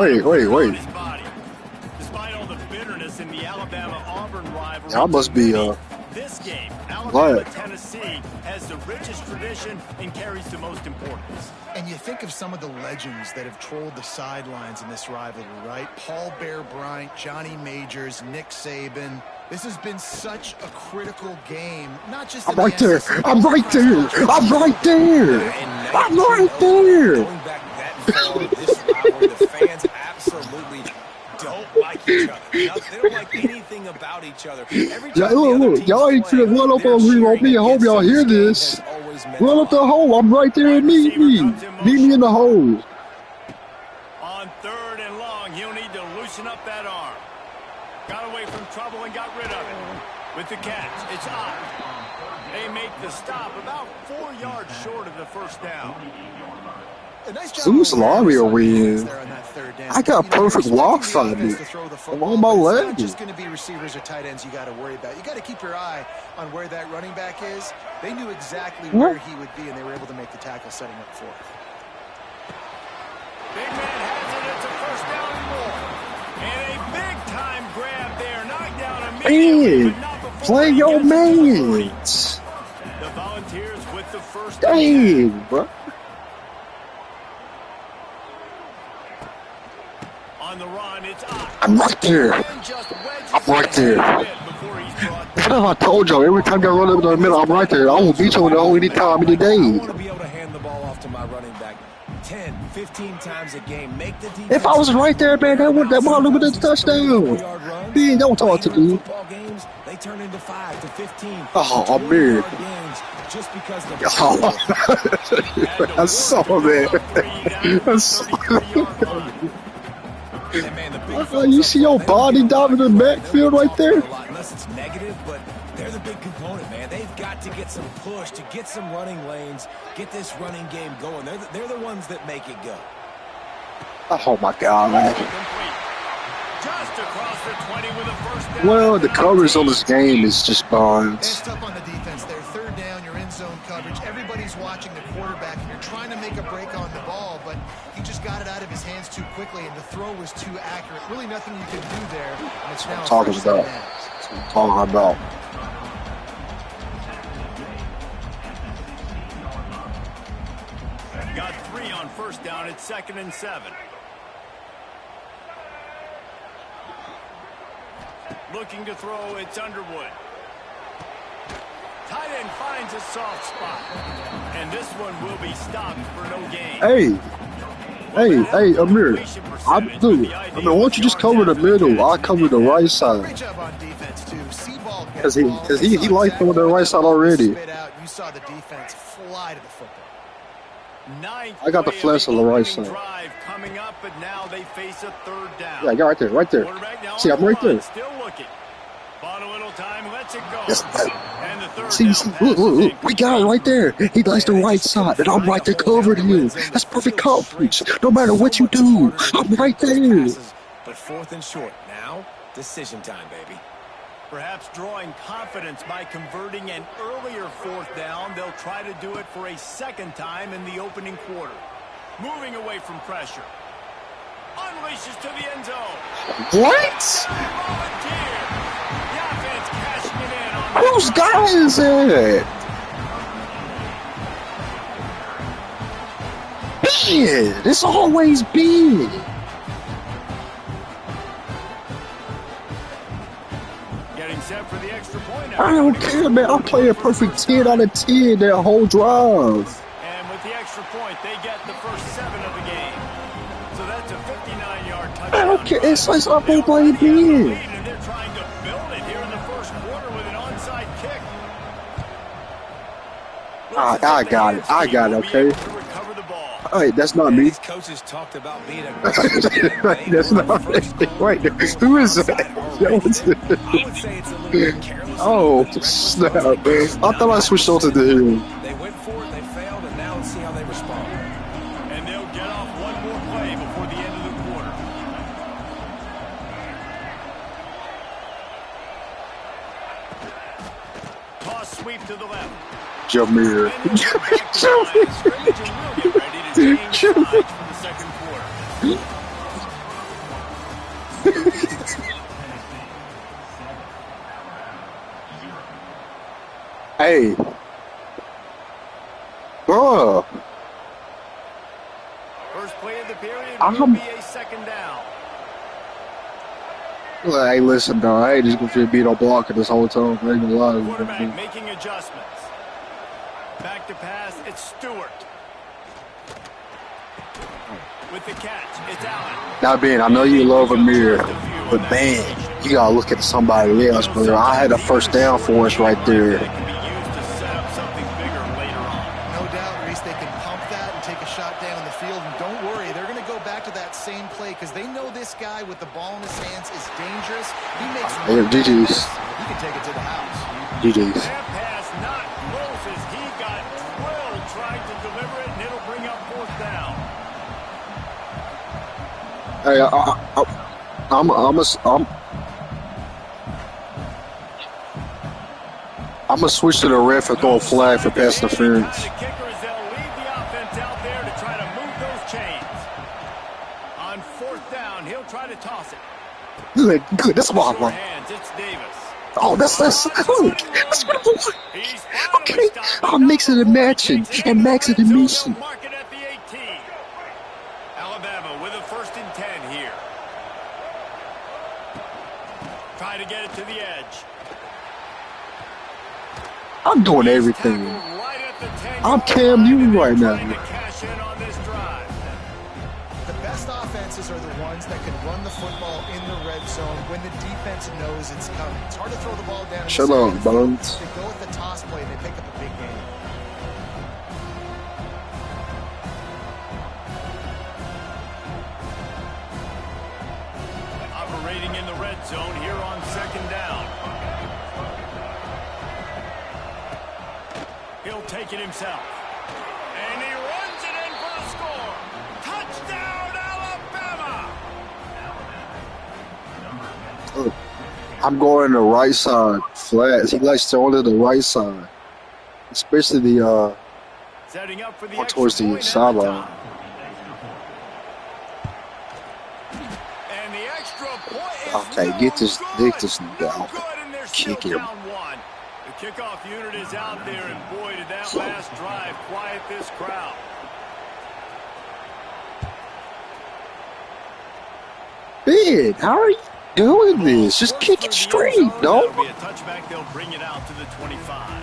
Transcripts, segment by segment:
Wait. Despite all the bitterness in the Alabama-Auburn rivalry, I must be this game, Alabama glad. Tennessee has the richest tradition and carries the most importance. And you think of some of the legends that have trolled the sidelines in this rivalry, right? Paul Bear Bryant, Johnny Majors, Nick Saban. This has been such a critical game, not just I'm right there. I'm right there. I'm right there. I'm right there. Going back that far, this rivalry, the fans absolutely don't like each other. They don't like anything about each other. Look, y'all ain't finna run up on me. I hope y'all hear this. Run up the hole. I'm right there and meet me. Meet me in the hole. On 3rd and long, he'll need to loosen up that arm. Got away from trouble and got rid of it. With the catch, it's up. They make the stop about 4 yards short of the first down. Whose lobby are we in? I got perfect walks on me. I'm on my leg. It's not just going to be receivers or tight ends you got to worry about. You got to keep your eye on where that running back is. They knew exactly where he would be, and they were able to make the tackle setting up for it. Big man has it. It's a first down and more. And a big-time grab there. Knocked down immediately, but not before Play he your gets to the 40. mates. The Volunteers with the first Dang, bro. on the run, it's up. I'm right there. I'm right there. What have I told y'all? Every time y'all run up in the middle, I'm right there. I will beat you any time of the I day. want to be able to hand the ball off to my running back 10, 15 times a game. Make the defense. If I was right there, man, that ball would have been a touchdown. Man, don't talk to me. Football games, they turn into 5 to 15. Oh, I'm weird. Just because the I saw that. I saw you see your body down in the backfield right there? Unless it's negative, but they're the big component, man. They've got to get some push, to get some running lanes, get this running game going. They're the ones that make it go. Oh my God, man. Just across the 20 with a first down. Well, the coverage on this game is just bonds. It's tough on the defense there. 3rd down, you're in zone coverage. Everybody's watching the quarterback, and you're trying to make a break on the ball, but he just got it out of his hands too quickly, and the throw was too accurate. Really nothing you can do there. And it's now Talking about. That's what I'm talking about. Got 3 on first down. It's 2nd and 7. Looking to throw, it's Underwood. Tight end finds a soft spot. And this one will be stopped for no gain. Hey, Amir. I mean, why don't you just cover the middle? I cover the right side. Great job on defense, too. Seaball Because he likes throwing the right side already. You saw the defense fly to the football. I got the flesh on the right side. Drive coming up, but now they face a 3rd down. Yeah, I got right there. See, I'm right there. Still looking. Bought a little time, lets it go. Yes, And the 3rd see, look, we got it right there. He likes the right side, and I'm right there covering him. That's perfect coverage. No matter what you do, I'm right there. But 4th and short. Now, decision time, baby. Perhaps drawing confidence by converting an earlier 4th down. They'll try to do it for a 2nd time in the opening quarter. Moving away from pressure. Unleashes to the end zone. What? Volunteer. The offense cashing it in on Whose guy is it? Man, it's always been. getting set for the extra point. I don't care, man. I play a perfect 10 out of 10 that whole drive. And with the extra point, they get the first 7 of the game. So that's a 59-yard touchdown. I don't care. It's like I'm going to play it in. And they're trying to build it here in the first quarter with an onside kick. I got it. I got it, okay? All right, that's not me. These coaches talked about being a That's not me. Wait, who is that? I would say it's a little bit careless. Oh, snap. I thought I switched over to him. They went for it, they failed, and now let's see how they respond. And they'll get off one more play before the end of the quarter. Toss sweep to the left. Jameer. Hey, bro. First play of the period will be a second down. Hey, listen, dog. I ain't just gonna beat on blocking this whole time. I ain't gonna lie. Quarterback making adjustments. Back to pass, it's Stewart. With the catch, it's Allen. Now, Ben, I know you love Amir, but man, you gotta look at somebody else, brother. I had a first down for us right there. That can be used to set up something bigger later on. No doubt, Reese, they can pump that and take a shot down the field. And don't worry, they're going to go back to that same play because they know this guy with the ball in his hands is dangerous. He makes GG's. He can take it to the house. GG's. That pass not close as he got drilled trying to deliver it, and it'll bring up fourth down. Hey, I'm gonna switch to the ref and throw a flag for pass interference. The kicker is they'll leave the offense out there to try to move those chains. On fourth down, he'll try to toss it. Good. That's what I want. Hands, it's Davis. Oh, that's good. That's what I want. He's Okay, I'll mix it and matching and max it and mission. Mark it at the 18. Alabama with a 1st and 10 here. Try to get it to the edge. I'm doing everything. Right at the 10 I'm Cam Newton right now. trying to cash in on this drive. The best offenses are the ones that can run the football in the red zone when the defense knows it's coming. It's hard to throw the ball down. Shut up, Bones. They go with the toss play and they pick up a big game. Operating in the red zone here on 2nd down. He'll take it himself. And he runs it in for the score. Touchdown, Alabama! I'm going the right side. Flats. He likes throwing to the right side. Especially the Setting up for the more towards the extra point sideline. And the extra point is Okay, get this no nigga good, out. and they're Kick still him. down one. The kickoff unit is out there, and boy, did that last drive quiet this crowd. Ben, how are you doing this? Just kick it straight, dog. That'll be a touchback. They'll bring it out to the 25.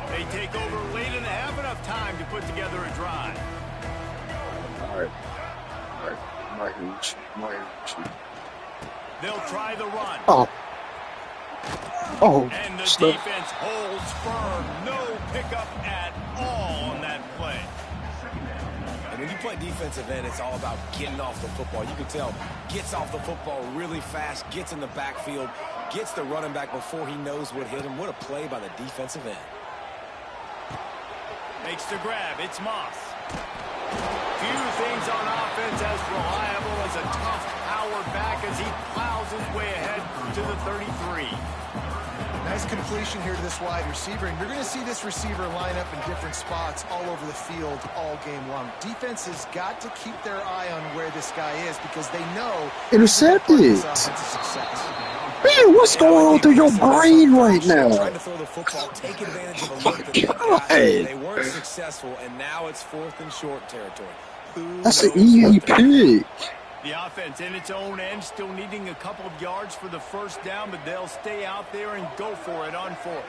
They take over late in the half, enough time to put together a drive. All right. I'm right here with you. They'll try the run. Oh, And the snap. defense holds firm. No pickup at all on that play. And when you play defensive end, it's all about getting off the football. You can tell, gets off the football really fast, gets in the backfield, gets the running back before he knows what hit him. What a play by the defensive end. Makes the grab. It's Moss. Few things on offense as reliable as a tough power back as he plows his way ahead to the 33. Nice completion here to this wide receiver, and you're going to see this receiver line up in different spots all over the field all game long. Defense has got to keep their eye on where this guy is because they know Intercepted. this offensive success. Man, what's going on through your brain right now? Trying to throw the football, take advantage of a look that they got. God. They weren't successful, and now it's 4th and short territory. That's an easy pick. The offense in its own end still needing a couple of yards for the first down, but they'll stay out there and go for it on 4th.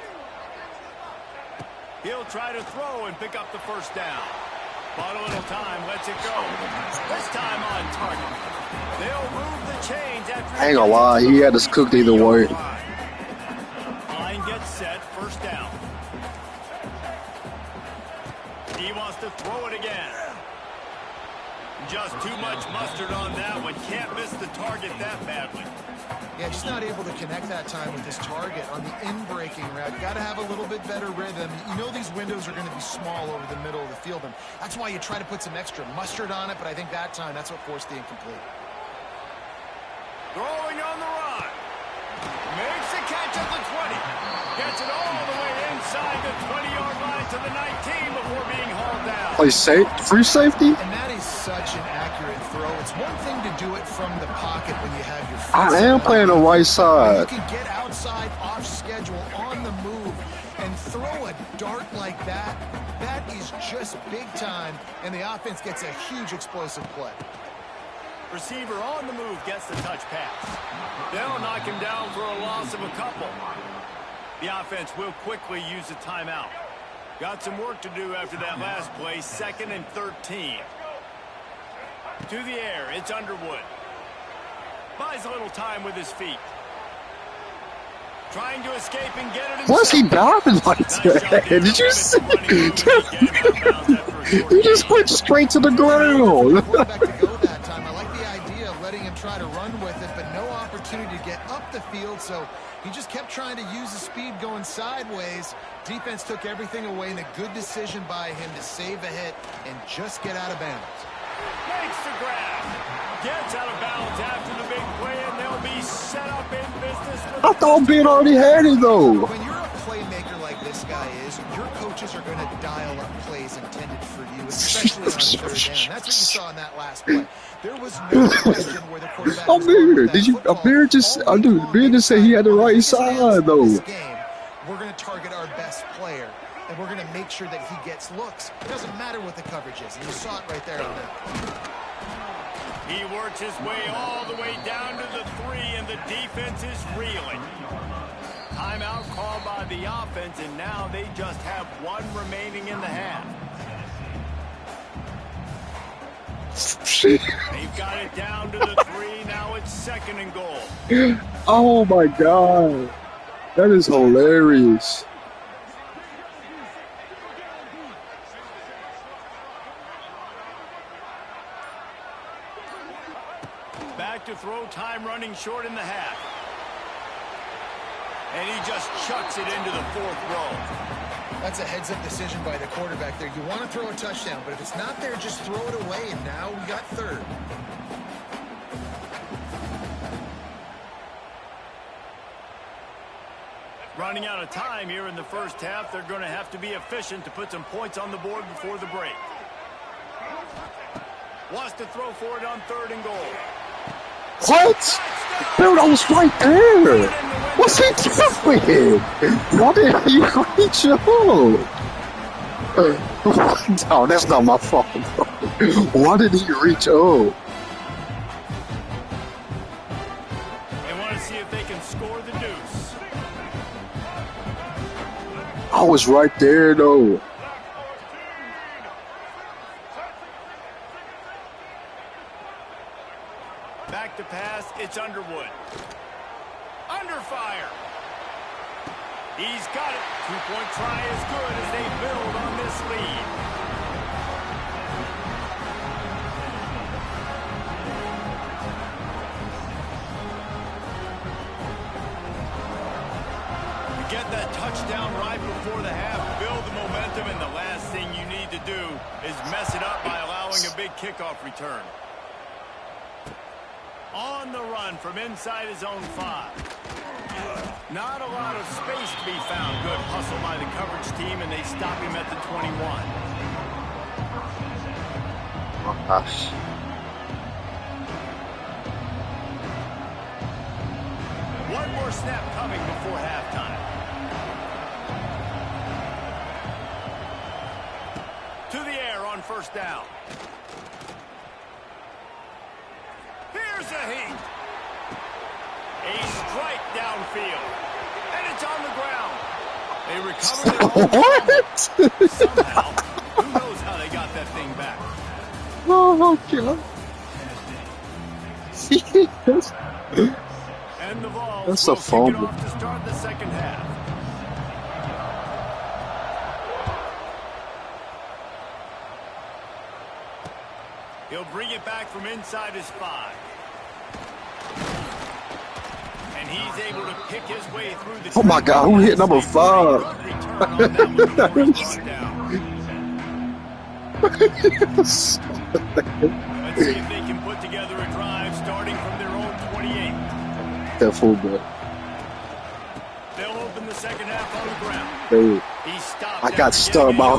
He'll try to throw and pick up the first down. Bought a little time, lets it go. This time on target. They'll move the chains after... I ain't gonna lie, he had us cooked either way. Line gets set, first down. He wants to throw it again. Just too much mustard on that one. Can't miss the target that badly. Yeah, just not able to connect that time with his target on the in-breaking route. Got to have a little bit better rhythm. You know these windows are going to be small over the middle of the field, and that's why you try to put some extra mustard on it, but I think that time that's what forced the incomplete. Throwing on the run. Makes the catch at the 20. Gets it all the way inside the 20-yard line to the 19 before being hauled down. Play safe, free safety. And that is such an accurate throw. It's one thing to do it from the pocket when you have your feet. I am playing the right side. You can get outside, off schedule, on the move, and throw a dart like that. That is just big time, and the offense gets a huge explosive play. Receiver on the move gets the touch pass. They'll knock him down for a loss of a couple. The offense will quickly use a timeout. Got some work to do after that last play. 2nd and 13. To the air, it's Underwood. Buys a little time with his feet. Trying to escape and get it himself. What's he diving like that? Did you see? He just went straight to the ground. I like the idea of letting him try to run with it, but no opportunity to get up the field, so he just kept trying to use the speed going sideways. Defense took everything away, and a good decision by him to save a hit and just get out of bounds. Makes the grab. Gets out of bounds after the big play, and they'll be set up in business. I thought Ben already had it though. When you're a playmaker like this guy is, your coaches are going to dial up plays intended for you, especially on 3rd down. That's what you saw in that last play. There was no question where the quarterback was going with that football. Ben just said he had the right side though. This game, we're going to target our best player, and we're going to make sure that he gets looks. It doesn't matter what the coverage is, and you saw it right there on that. He works his way all the way down to the 3, and the defense is reeling. Timeout called by the offense, and now they just have 1 remaining in the half. They've got it down to the 3. Now it's 2nd and goal. Oh my God. That is hilarious. Back to throw, time running short in the half. And he just chucks it into the 4th row. That's a heads-up decision by the quarterback there. You want to throw a touchdown, but if it's not there, just throw it away, and now we got 3rd. Running out of time here in the first half. They're going to have to be efficient to put some points on the board before the break. Wants to throw for it on 3rd and goal. What? Dude, I was right there. What's he doing? Why did he reach out? No, that's not my fault. Why did he reach out? They want to see if they can score the deuce. I was right there, though. Back to pass, it's Underwood. Under fire. He's got it. 2-point try is good as they build on this lead. You get that touchdown right before the half, build the momentum, and the last thing you need to do is mess it up by allowing a big kickoff return. On the run from inside his own 5. Not a lot of space to be found. Good hustle by the coverage team, and they stop him at the 21. Oh, gosh. One more snap coming before halftime. To the air on 1st down. Here's a heat. A strike downfield. And it's on the ground. They recovered it all. What? Somehow. Who knows how they got that thing back? Oh, God. And the ball That's will a fumble. kick it off to start the 2nd half. He'll bring it back from inside his 5. And he's able to pick his way through the... Oh, my God. Who hit number 5? Let's see if they can put together a drive starting from their own 28. That fullback. They'll open the 2nd half on the ground. Hey. He stopped I got after getting stunned by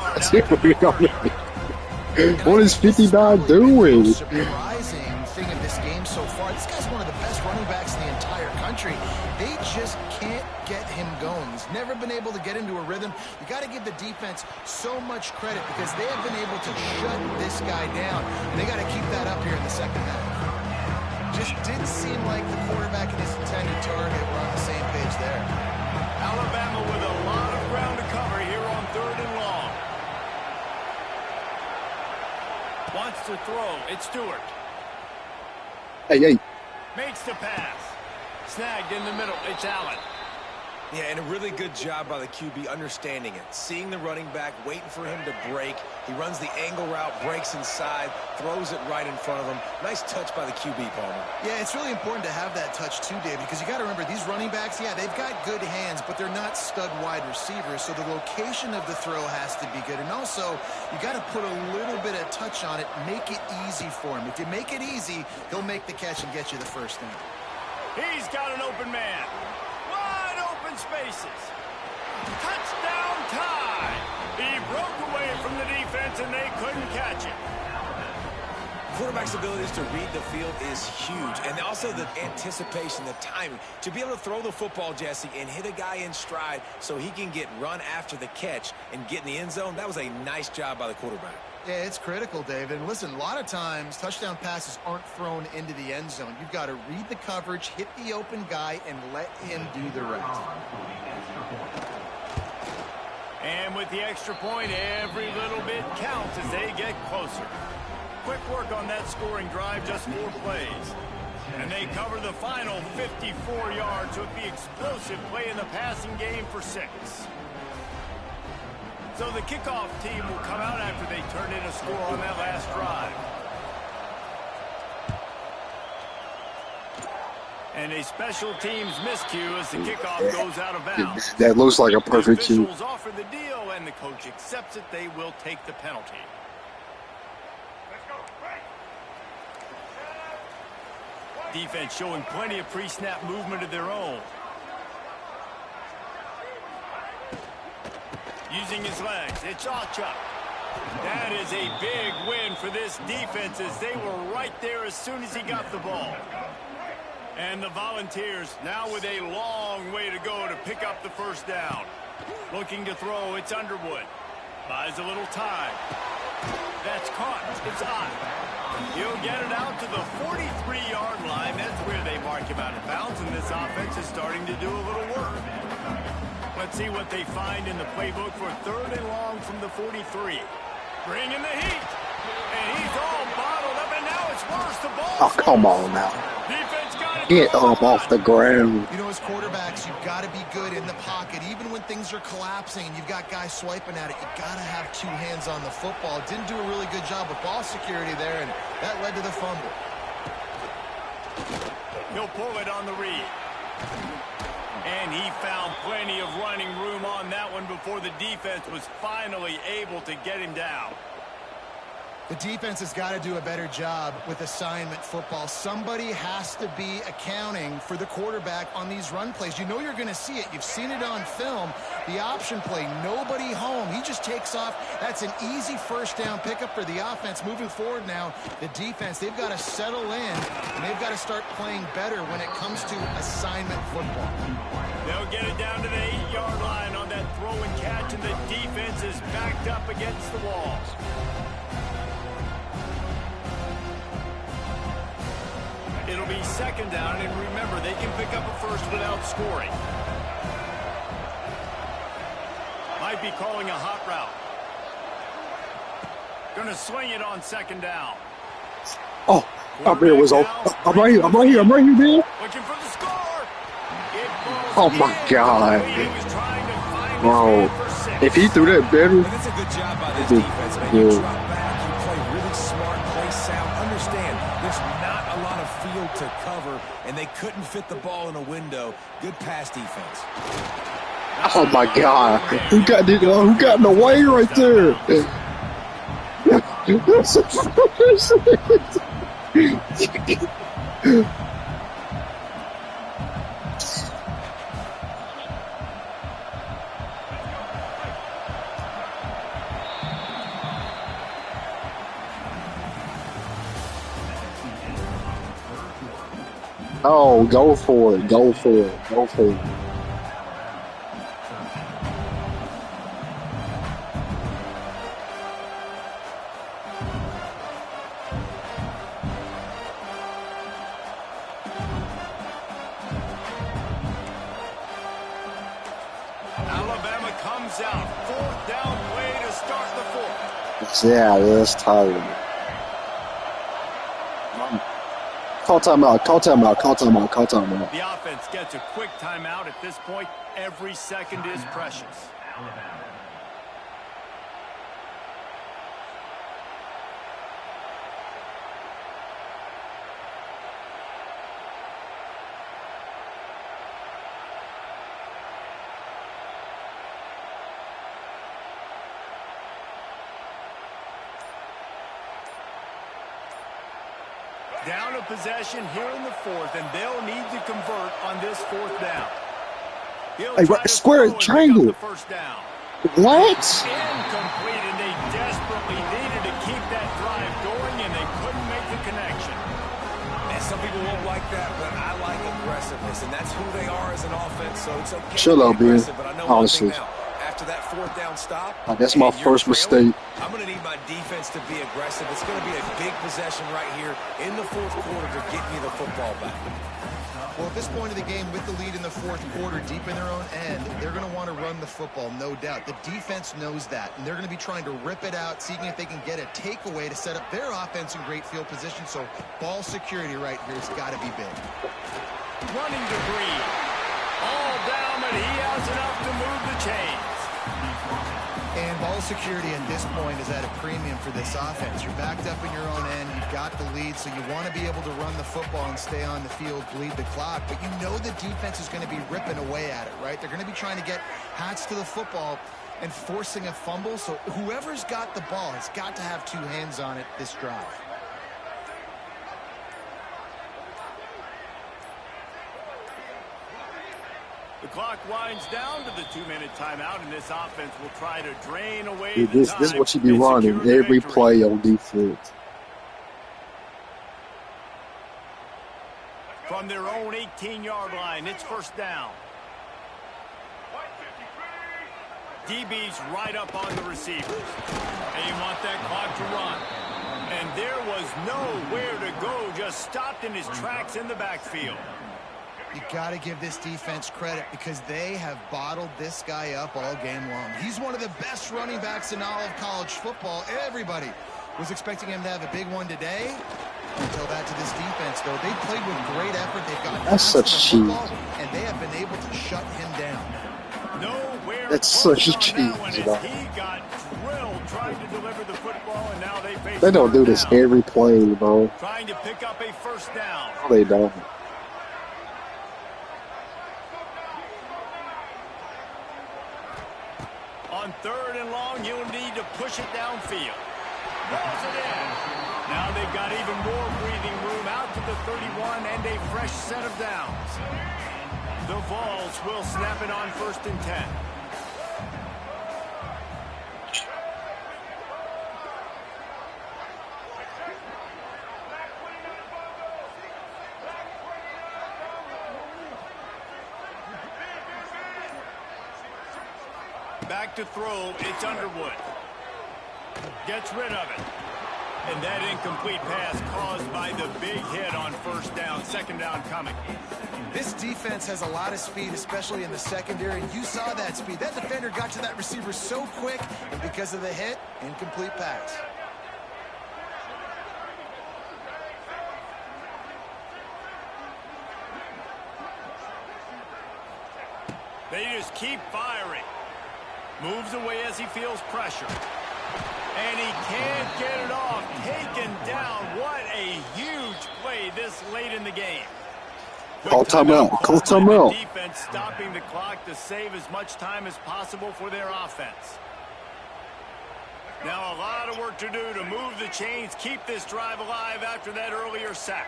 what is 59 doing? Surprising thing of this game so far. This guy's one of the best running backs in the entire country. They just can't get him going. He's never been able to get into a rhythm. You got to give the defense so much credit because they have been able to shut this guy down. And they got to keep that up here in the second half. Just didn't seem like the quarterback and his intended target were on the same page there. Alabama with a lot of ground to cover here on 3rd and long. Wants to throw. It's Stewart. Hey. Makes the pass. Snagged in the middle. It's Allen. Yeah, and a really good job by the QB understanding it. Seeing the running back, waiting for him to break. He runs the angle route, breaks inside, throws it right in front of him. Nice touch by the QB, Palmer. Yeah, it's really important to have that touch too, Dave, because you got to remember these running backs, yeah, they've got good hands, but they're not stud wide receivers, so the location of the throw has to be good. And also, you got to put a little bit of touch on it, make it easy for him. If you make it easy, he'll make the catch and get you the first down. He's got an open man. Wide open spaces. Touchdown tie. He broke away from the defense and they couldn't catch it. Quarterback's abilities to read the field is huge. And also the anticipation, the timing. To be able to throw the football, Jesse, and hit a guy in stride so he can get run after the catch and get in the end zone, that was a nice job by the quarterback. Yeah, it's critical, David. And listen, a lot of times touchdown passes aren't thrown into the end zone. You've got to read the coverage, hit the open guy, and let him do the rest. And with the extra point, every little bit counts as they get closer. Quick work on that scoring drive, just 4 plays. And they cover the final 54 yards with the explosive play in the passing game for 6. So the kickoff team will come out after they turn in a score on that last drive. And a special teams miscue as the kickoff goes out of bounds. That looks like a perfect cue. Officials offer the deal, and the coach accepts it. They will take the penalty. Defense showing plenty of pre-snap movement of their own. Using his legs, it's Ocha. That is a big win for this defense as they were right there as soon as he got the ball. And the Volunteers now with a long way to go to pick up the first down. Looking to throw, it's Underwood. Buys a little time. That's caught. It's on. He'll get it out to the 43-yard line. That's where they mark him out of bounds, and this offense is starting to do a little work. Let's see what they find in the playbook for 3rd and long from the 43. Bringing the heat. And he's all bottled up, and now it's worse. The ball. Oh, come on now. Defense got it. Get up off the ground. You know, as quarterbacks, you've got to be good in the pocket. Even when things are collapsing and you've got guys swiping at it, you've got to have 2 hands on the football. Didn't do a really good job with ball security there, and that led to the fumble. He'll pull it on the read. And he found plenty of running room on that one before the defense was finally able to get him down. The defense has got to do a better job with assignment football. Somebody has to be accounting for the quarterback on these run plays. You know you're going to see it. You've seen it on film. The option play, nobody home. He just takes off. That's an easy first down pickup for the offense. Moving forward now, the defense, they've got to settle in, and they've got to start playing better when it comes to assignment football. They'll get it down to the 8-yard line on that throw and catch, and the defense is backed up against the walls. It'll be 2nd down, and remember, they can pick up a first without scoring. Might be calling a hot route. Gonna swing it on 2nd down. Oh, I bet it was all. I'm right here, man. Looking for the score. Oh my God. Bro, if he threw that better. But that's a good job by this defense, man. You drop back, you play really smart, play sound. Understand, there's not a lot of field to cover, and they couldn't fit the ball in a window. Good pass defense. Oh my God. Who got in the way right there? Oh, go for it. Go for it. Go for it. Alabama comes out. 4th down play to start the 4th. Yeah, that's tired. Call timeout. Call timeout. Call timeout. Call timeout. The offense gets a quick timeout at this point. Every second is precious. Down a possession here in the 4th, and they'll need to convert on this 4th down. He'll Hey, try to square throw and pick up triangle. the 1st down. What? Incomplete, and they desperately needed to keep that drive going, and they couldn't make the connection. And some people won't like that, but I like aggressiveness, and that's who they are as an offense, so it's okay Chill to out, be man. aggressive, but I know one thing Honestly. now. After that 4th down stop, That's my and you're first trailing, mistake. I'm going to need my defense to be aggressive. It's going to be a big possession right here in the 4th quarter to get me the football back. Well, at this point of the game, with the lead in the 4th quarter, deep in their own end, they're going to want to run the football, no doubt. The defense knows that, and they're going to be trying to rip it out, seeing if they can get a takeaway to set up their offense in great field position. So ball security right here has got to be big. Running debris. All down, but he has enough to move the chains. And ball security at this point is at a premium for this offense. You're backed up in your own end. You've got the lead, so you want to be able to run the football and stay on the field, bleed the clock. But you know the defense is going to be ripping away at it, right? They're going to be trying to get hats to the football and forcing a fumble. So whoever's got the ball has got to have 2 hands on it this drive. The clock winds down to the 2-minute timeout, and this offense will try to drain away Dude, the this time is what you be and running secure the every victory. play on defense. From their own 18-yard line, it's 1st down. DB's right up on the receivers. They want that clock to run. And there was nowhere to go, just stopped in his tracks in the backfield. You got to give this defense credit because they have bottled this guy up all game long. He's one of the best running backs in all of college football. Everybody was expecting him to have a big one today. Until that to this defense, though. They played with great effort. They've got That's such cheese. and they have been able to shut him down. Nowhere That's close such on cheese, that one as bro. he got drilled trying to deliver the football, and now they face They don't do 3rd this down. every play, bro. Trying to pick up a 1st down. No, they don't. On 3rd and long, you'll need to push it downfield. Rolls it in. Now they've got even more breathing room out to the 31 and a fresh set of downs. The Vols will snap it on 1st and 10. Back to throw, it's Underwood. Gets rid of it. And that incomplete pass caused by the big hit on 1st down, 2nd down coming. This defense has a lot of speed, especially in the secondary. You saw that speed. That defender got to that receiver so quick, and because of the hit, incomplete pass. They just keep firing. Moves away as he feels pressure. And he can't get it off. Taken down. What a huge play this late in the game. Call timeout. Call timeout. Defense stopping the clock to save as much time as possible for their offense. Now a lot of work to do to move the chains, keep this drive alive after that earlier sack.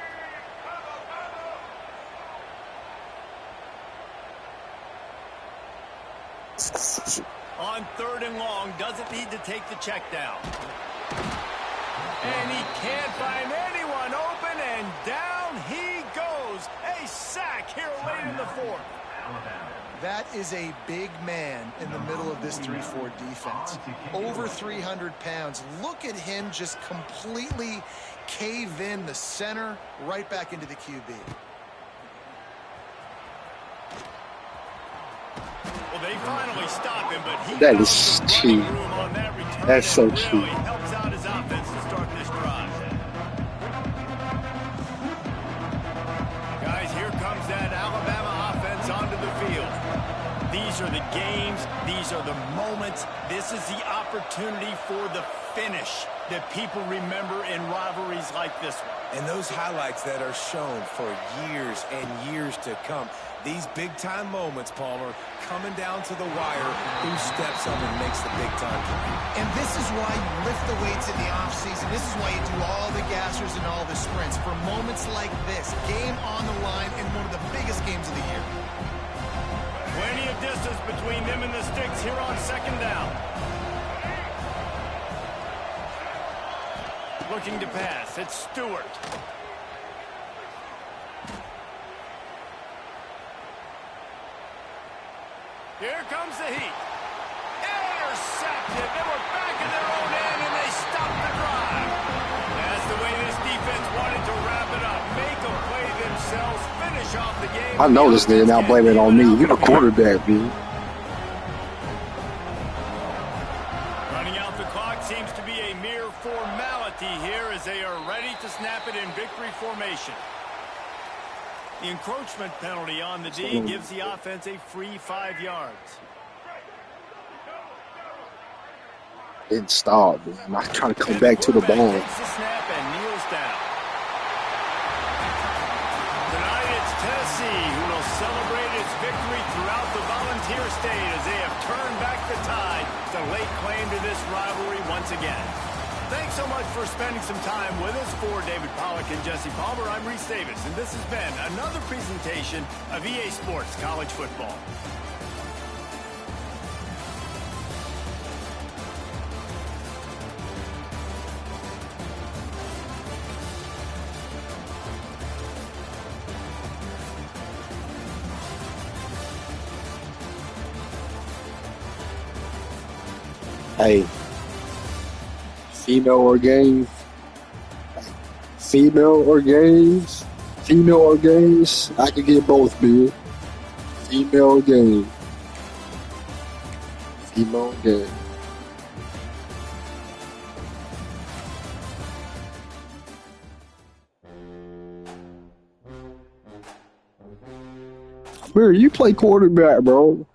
On 3rd and long, doesn't need to take the check down. And he can't find anyone open, and down he goes. A back here late in the fourth. That is a big man in the middle of this 3-4 defense. Over 300 pounds. Look at him just completely cave in the center right back into the QB. Well, they finally stop him, but he That found is some cheap. running room on that return. That's so and really cheap. helps out his offense to start this drive. Guys, here comes that Alabama offense onto the field. These are the games. These are the moments. This is the opportunity for the finish that people remember in rivalries like this one. And those highlights that are shown for years and years to come. These big-time moments, Palmer, coming down to the wire, who steps up and makes the big-time play. And this is why you lift the weights in the offseason. This is why you do all the gassers and all the sprints. For moments like this, game on the line in one of the biggest games of the year. Plenty of distance between them and the sticks here on second down. Looking to pass. It's Stewart. Here comes the heat. Intercepted. They were back in their own end, and they stopped the drive. That's the way this defense wanted to wrap it up. Make a play themselves. Finish off the game. I know this nigga now blaming it on me. You're the quarterback, dude. Running out the clock seems to be a mere formality here as they are ready to snap it in victory formation. The encroachment penalty on the D gives the offense a free 5 yards. Didn't stop, man. I'm trying to come back to the ball. Takes the snap and kneels down. Tonight it's Tennessee who will celebrate its victory throughout the Volunteer State as they have turned back the tide to lay claim to this rivalry once again. Thanks so much for spending some time with us. For David Pollack and Jesse Palmer, I'm Reese Davis, and this has been another presentation of EA Sports College Football. Hey, female or games, female or games, female or games, I can get both, man. Female or game, female or game. Where you play quarterback, bro?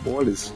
What is...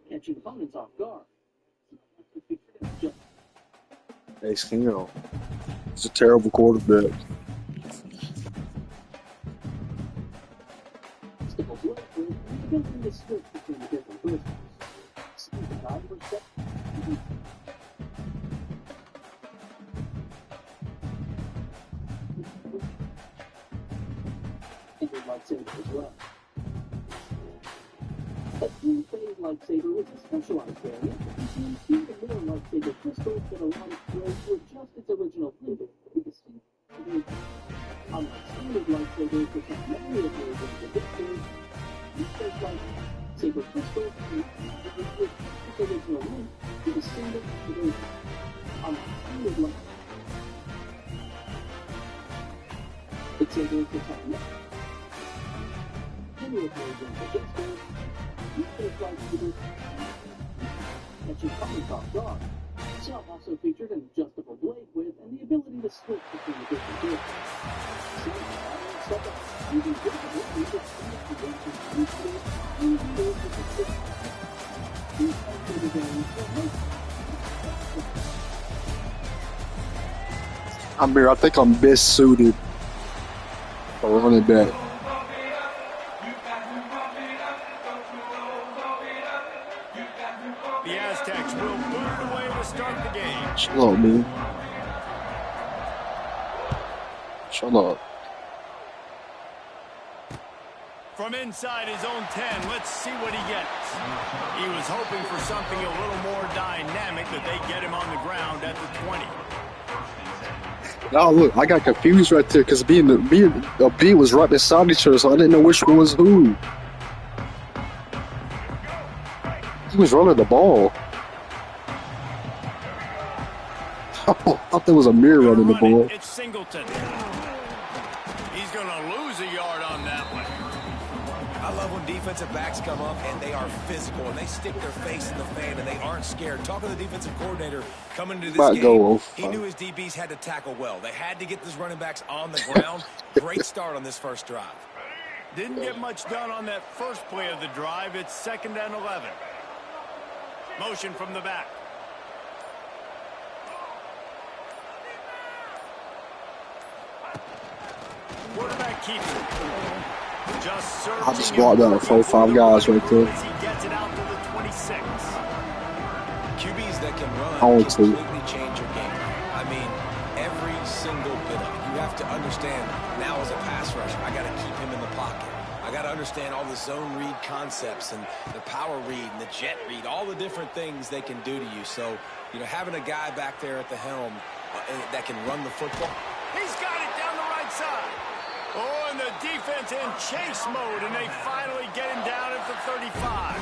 Catching opponents off guard. Ace King. He's a terrible quarterback. A three-phase lightsaber was a specialized variant that contained two or more lightsaber crystals that allowed its blade to adjust its original flavor to be distinct from the unlike standard lightsabers which have many of the original differences, three-phase lightsaber crystals can adjust its original length to the single version. Unlike standard lightsabers which have many of the original differences, catching opponents off guard. Itself also featured an adjustable blade width and the ability to switch between the different grades. Using different ways of I think I'm best suited for running back. The Aztecs will move away to start the game. Shut up, man. Shut up. From inside his own 10, let's see what he gets. He was hoping for something a little more dynamic, that they get him on the ground at the 20. Oh, look, I got confused right there because B was right beside each other, so I didn't know which one was who. He was running the ball. I thought there was a mirror running the ball. It's Singleton. He's going to lose a yard on that one. I love when defensive backs come up and they are physical and they stick their face in the fan and they aren't scared. Talking to the defensive coordinator coming into this game, he knew his DBs had to tackle well. They had to get these running backs on the ground. Great start on this first drive. Didn't get much done on that first play of the drive. It's 2nd and 11. Motion from the back. Quarterback keeps it. Just searching. I just blocked out 4-5 guys right there. He gets it out to the 26. QBs that can run can completely change your game. I mean, every single bit of it. You have to understand, now as a pass rusher, I got to keep him in the pocket. I got to understand all the zone read concepts and the power read and the jet read, all the different things they can do to you. So, having a guy back there at the helm that can run the football. He's got it down the right side. Oh, and the defense in chase mode, and they finally get him down at the 35.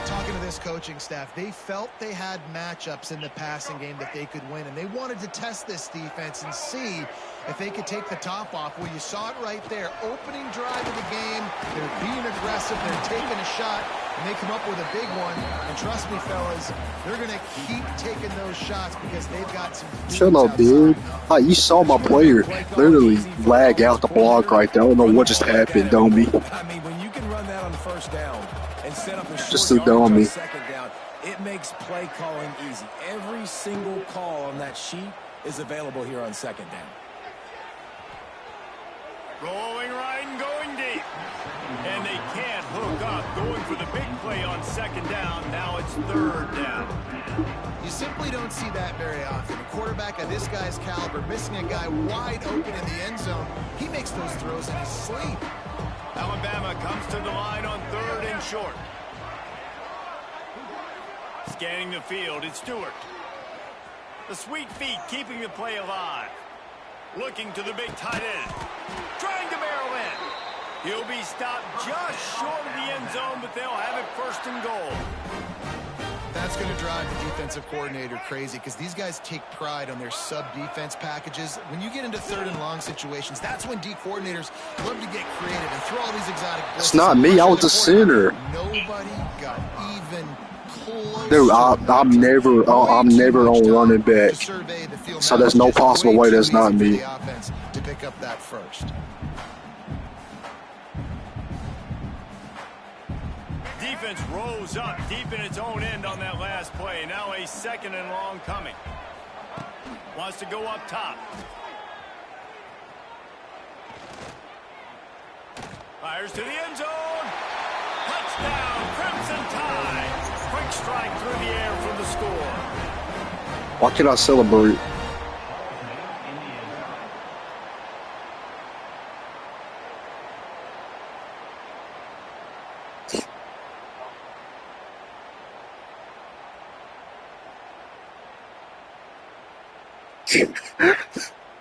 Talking to this coaching staff, they felt they had matchups in the passing game that they could win, and they wanted to test this defense and see if they could take the top off. Well, you saw it right there. Opening drive of the game, they're being aggressive, they're taking a shot, and they come up with a big one. And trust me, fellas, they're going to keep taking those shots because they've got some... Shut up, dude. You saw my player literally lag out the block right there. I don't know what just happened, Domi. I mean, when you can run that on first down and set up a Just a short yardage dummy. on second down, it makes play calling easy. Every single call on that sheet is available here on second down. Rolling right and going deep. And they can't hook up. Going for the big play on second down. Now it's 3rd down. You simply don't see that very often. A quarterback of this guy's caliber missing a guy wide open in the end zone. He makes those throws in his sleep. Alabama comes to the line on 3rd and short. Scanning the field, it's Stewart. The sweet feet keeping the play alive. Looking to the big tight end. Trying to barrel in. He'll be stopped just short of the end zone, but they'll have it 1st and goal. That's going to drive the defensive coordinator crazy because these guys take pride on their sub-defense packages. When you get into 3rd and long situations, that's when D coordinators love to get creative and throw all these exotic blitzes. It's not me. I was the center. Nobody got even close. Dude, I'm never on running back. So there's no possible way that's not me. To pick up that first. Defense rose up deep in its own end on that last play. Now a 2nd and long coming. Wants to go up top. Fires to the end zone. Touchdown, Crimson Tide. Quick strike through the air from the score. Why can't I celebrate?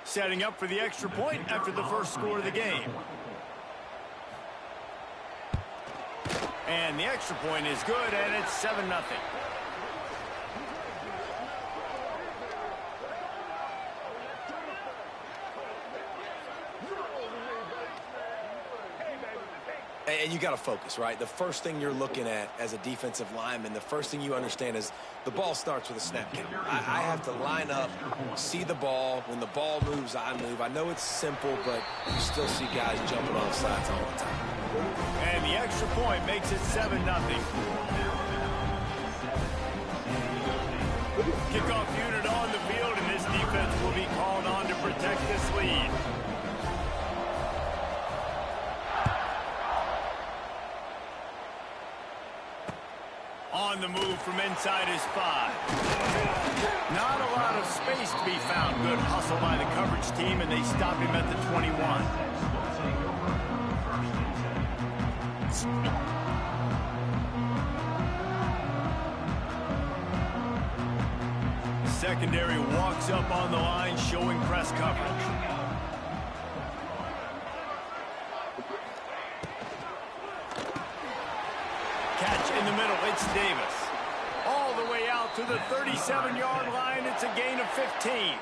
Setting up for the extra point after the first score of the game. And the extra point is good, and it's 7-0. And you got to focus, right? The first thing you're looking at as a defensive lineman, the first thing you understand is the ball starts with a snap count. I have to line up, see the ball. When the ball moves, I move. I know it's simple, but you still see guys jumping off sides all the time. And the extra point makes it 7-0. Kickoff unit on the field, and this defense will be called on to protect this lead. On the move from inside his 5. Not a lot of space to be found. Good hustle by the coverage team, and they stop him at the 21. Secondary walks up on the line, showing press coverage. Catch in the middle, it's Davis. All the way out to the 37-yard line. It's a gain of 15.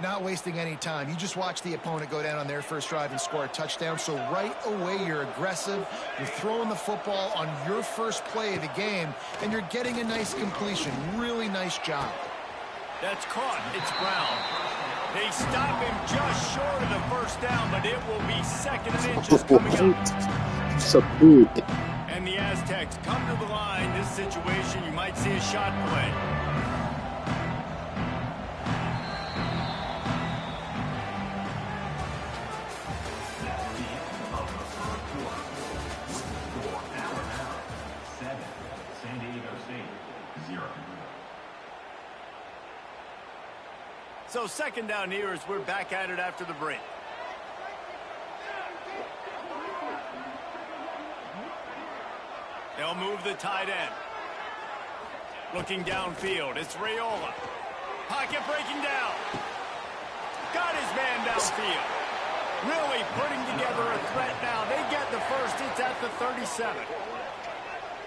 Not wasting any time. You just watch the opponent go down on their first drive and score a touchdown. So right away, you're aggressive. You're throwing the football on your first play of the game, and you're getting a nice completion. Really nice job. That's caught. It's Brown. They stop him just short of the first down, but it will be 2nd and inches coming up. It's a boot. And the Aztecs come to the line. This situation, you might see a shot play. So 2nd down here as we're back at it after the break. They'll move the tight end. Looking downfield, it's Raiola. Pocket breaking down. Got his man downfield. Really putting together a threat now. They get the first. It's at the 37.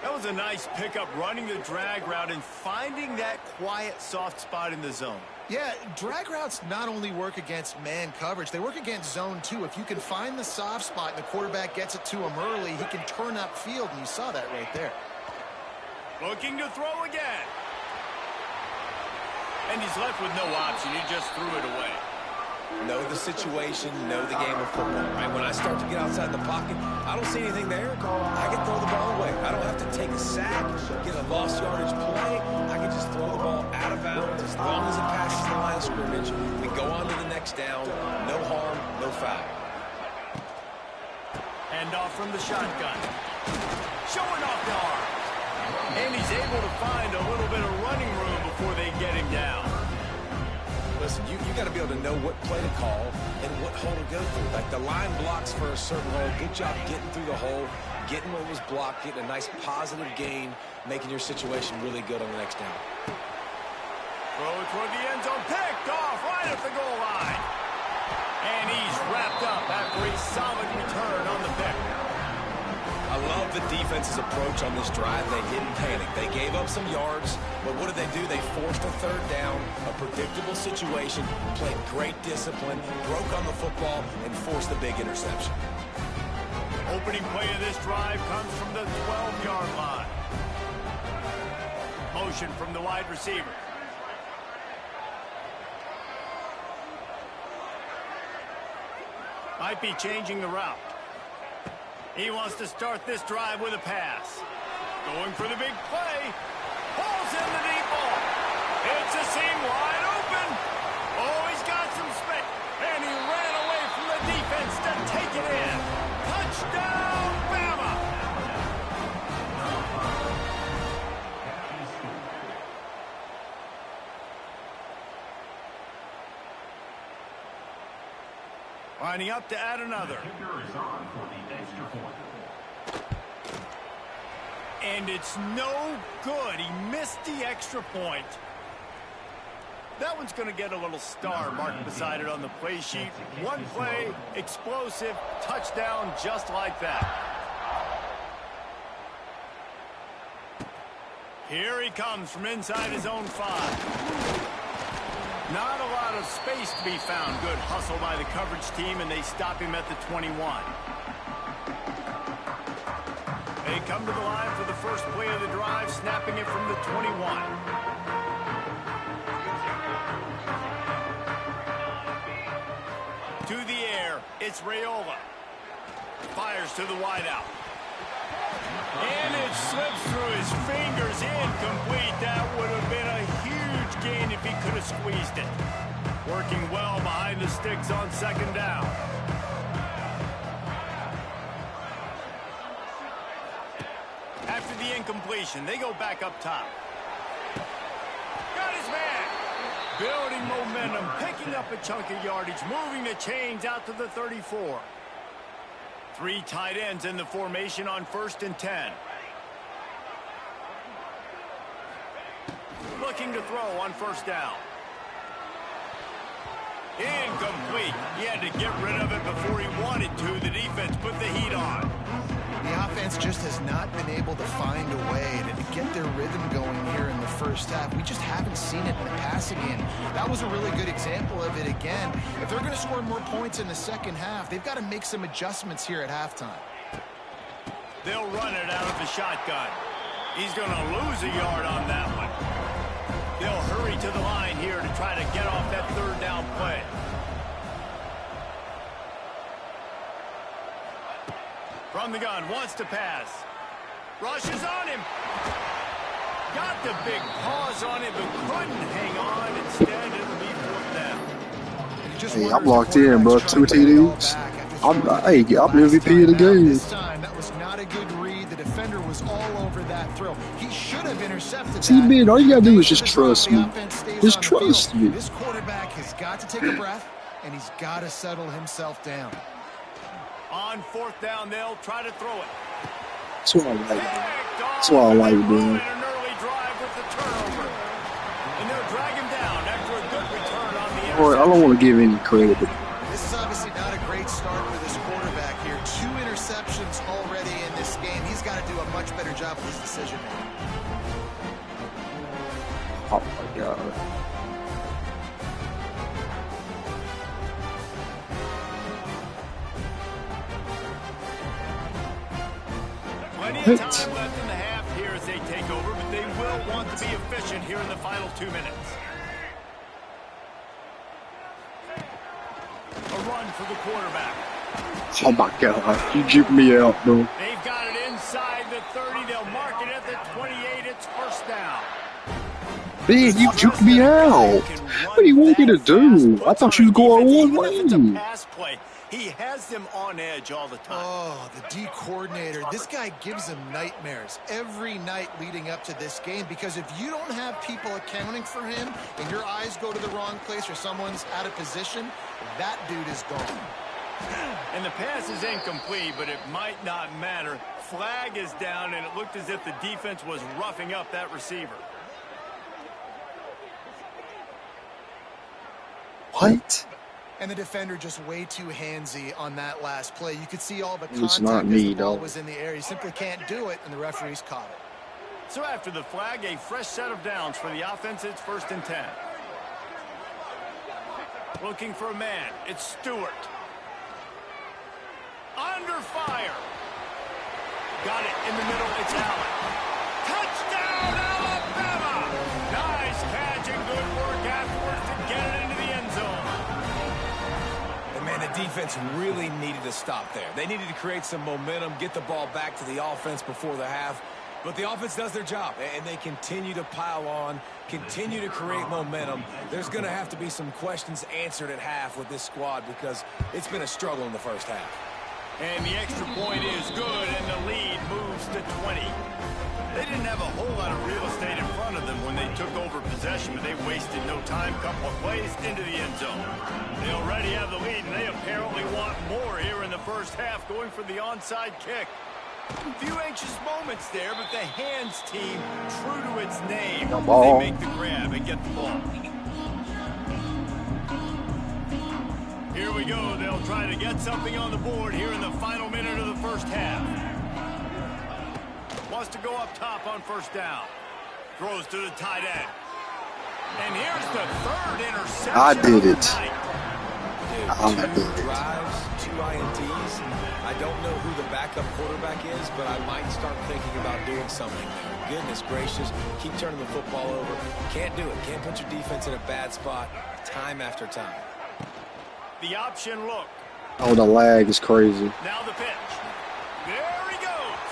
That was a nice pickup, running the drag route and finding that quiet, soft spot in the zone. Yeah, drag routes not only work against man coverage, they work against zone too. If you can find the soft spot and the quarterback gets it to him early, he can turn upfield, and you saw that right there. Looking to throw again. And he's left with no option. He just threw it away. Know the situation, know the game of football, right? When I start to get outside the pocket, I don't see anything there. I can throw the ball away. I don't have to take a sack, get a lost yardage play. I can just throw the ball out of bounds as long as it passes the line of scrimmage. We go on to the next down. No harm, no foul. Hand off from the shotgun. Showing off the arm. And he's able to find a little bit of running room before they get him down. Listen, you got to be able to know what play to call and what hole to go through. Like the line blocks for a certain hole. Good job getting through the hole, getting what was blocked, getting a nice positive gain, making your situation really good on the next down. Throw it toward the end zone, picked off right at the goal line. And he's wrapped up after a solid return on the pick. I love the defense's approach on this drive. They didn't panic. They gave up some yards, but what did they do? They forced a third down, a predictable situation, played great discipline, broke on the football, and forced the big interception. Opening play of this drive comes from the 12-yard line. Motion from the wide receiver. Might be changing the route. He wants to start this drive with a pass. Going for the big play. Pulls in the deep ball. It's a seam wide open. Oh, he's got some space. And he ran away from the defense to take it in. Touchdown, Bama! Lining up to add another. And it's no good. He missed the extra point. That one's going to get a little star marked beside it on the play sheet. One play, explosive, touchdown just like that. Here he comes from inside his own 5. Not a lot of space to be found. Good hustle by the coverage team, and they stop him at the 21. They come to the line for the first play of the drive, snapping it from the 21. To the air, it's Raiola. Fires to the wideout. And it slips through his fingers, incomplete. That would have been a huge gain if he could have squeezed it. Working well behind the sticks on second down. After the incompletion, they go back up top. Got his man. Building momentum, picking up a chunk of yardage, moving the chains out to the 34. 3 tight ends in the formation on 1st and 10. Looking to throw on 1st down. Incomplete. He had to get rid of it before he wanted to. The defense put the heat on. The offense just has not been able to find a way to get their rhythm going here in the first half. We just haven't seen it in the passing game. That was a really good example of it again. If they're going to score more points in the second half, they've got to make some adjustments here at halftime. They'll run it out of the shotgun. He's going to lose a yard on that one. They'll hurry to the line here to try to get off that 3rd down play. From the gun, wants to pass. Rushes on him. Got the big paws on it, but couldn't hang on. Instead, it'll be 4th down. Hey, I'm locked in, bro. 2 TDs. I'm MVP of the game. This time, that was not a good read. The defender was all over that throw. He should have intercepted See, that. man, all you gotta do is just trust me. Just trust me. This quarterback has got to take a breath, and he's got to settle himself down. On 4th down, they'll try to throw it. That's what I like. That's what I like, man. An early drive with the turnover. And they'll drag him down after a good return on the Boy, I don't want to give any credit, but This is obviously not a great start for this quarterback here. 2 interceptions already in this game. He's got to do a much better job with his decision making. oh my God. Plenty of time left in the half here as they take over, but they will want to be efficient here in the final 2 minutes. A run for the quarterback. Oh my God. You juked me out, bro. They've got it inside the 30. They'll mark it at the 28. It's 1st down. Man, you juked me out. What do you want me to do? I thought you were going one way. It's a pass play. He has them on edge all the time. Oh, the D coordinator. This guy gives them nightmares every night leading up to this game, because if you don't have people accounting for him and your eyes go to the wrong place or someone's out of position, that dude is gone. And the pass is incomplete, but it might not matter. Flag is down, and it looked as if the defense was roughing up that receiver. What? And the defender just way too handsy on that last play. You could see all the It's contact not as me, the ball though. was in the air. He simply can't do it, and the referee's caught it. So after the flag, a fresh set of downs for the offense. It's 1st and 10. Looking for a man. It's Stewart. Under fire. Got it in the middle. It's Allen. Touchdown, Alabama! Nice catch and good work afterwards to get it into the end zone. And man, the defense really needed to stop there. They needed to create some momentum, get the ball back to the offense before the half. But the offense does their job, and they continue to pile on, continue to create momentum. There's going to have to be some questions answered at half with this squad because it's been a struggle in the first half. And the extra point is good, and the lead moves to 20. They didn't have a whole lot of real estate in front of them when they took over possession, but they wasted no time. Couple of plays into the end zone. They already have the lead, and they apparently want more here in the first half, going for the onside kick. A few anxious moments there, but the hands team, true to its name, they make the grab and get the ball. Here we go. They'll try to get something on the board here in the final minute of the first half. Wants to go up top on 1st down. Throws to the tight end. And here's the 3rd interception. I did it. Two drives, 2 INTs. I don't know who the backup quarterback is, but I might start thinking about doing something there. Goodness gracious, keep turning the football over. Can't do it. Can't put your defense in a bad spot time after time. The option look. Oh, the lag is crazy. Now the pitch. There he goes.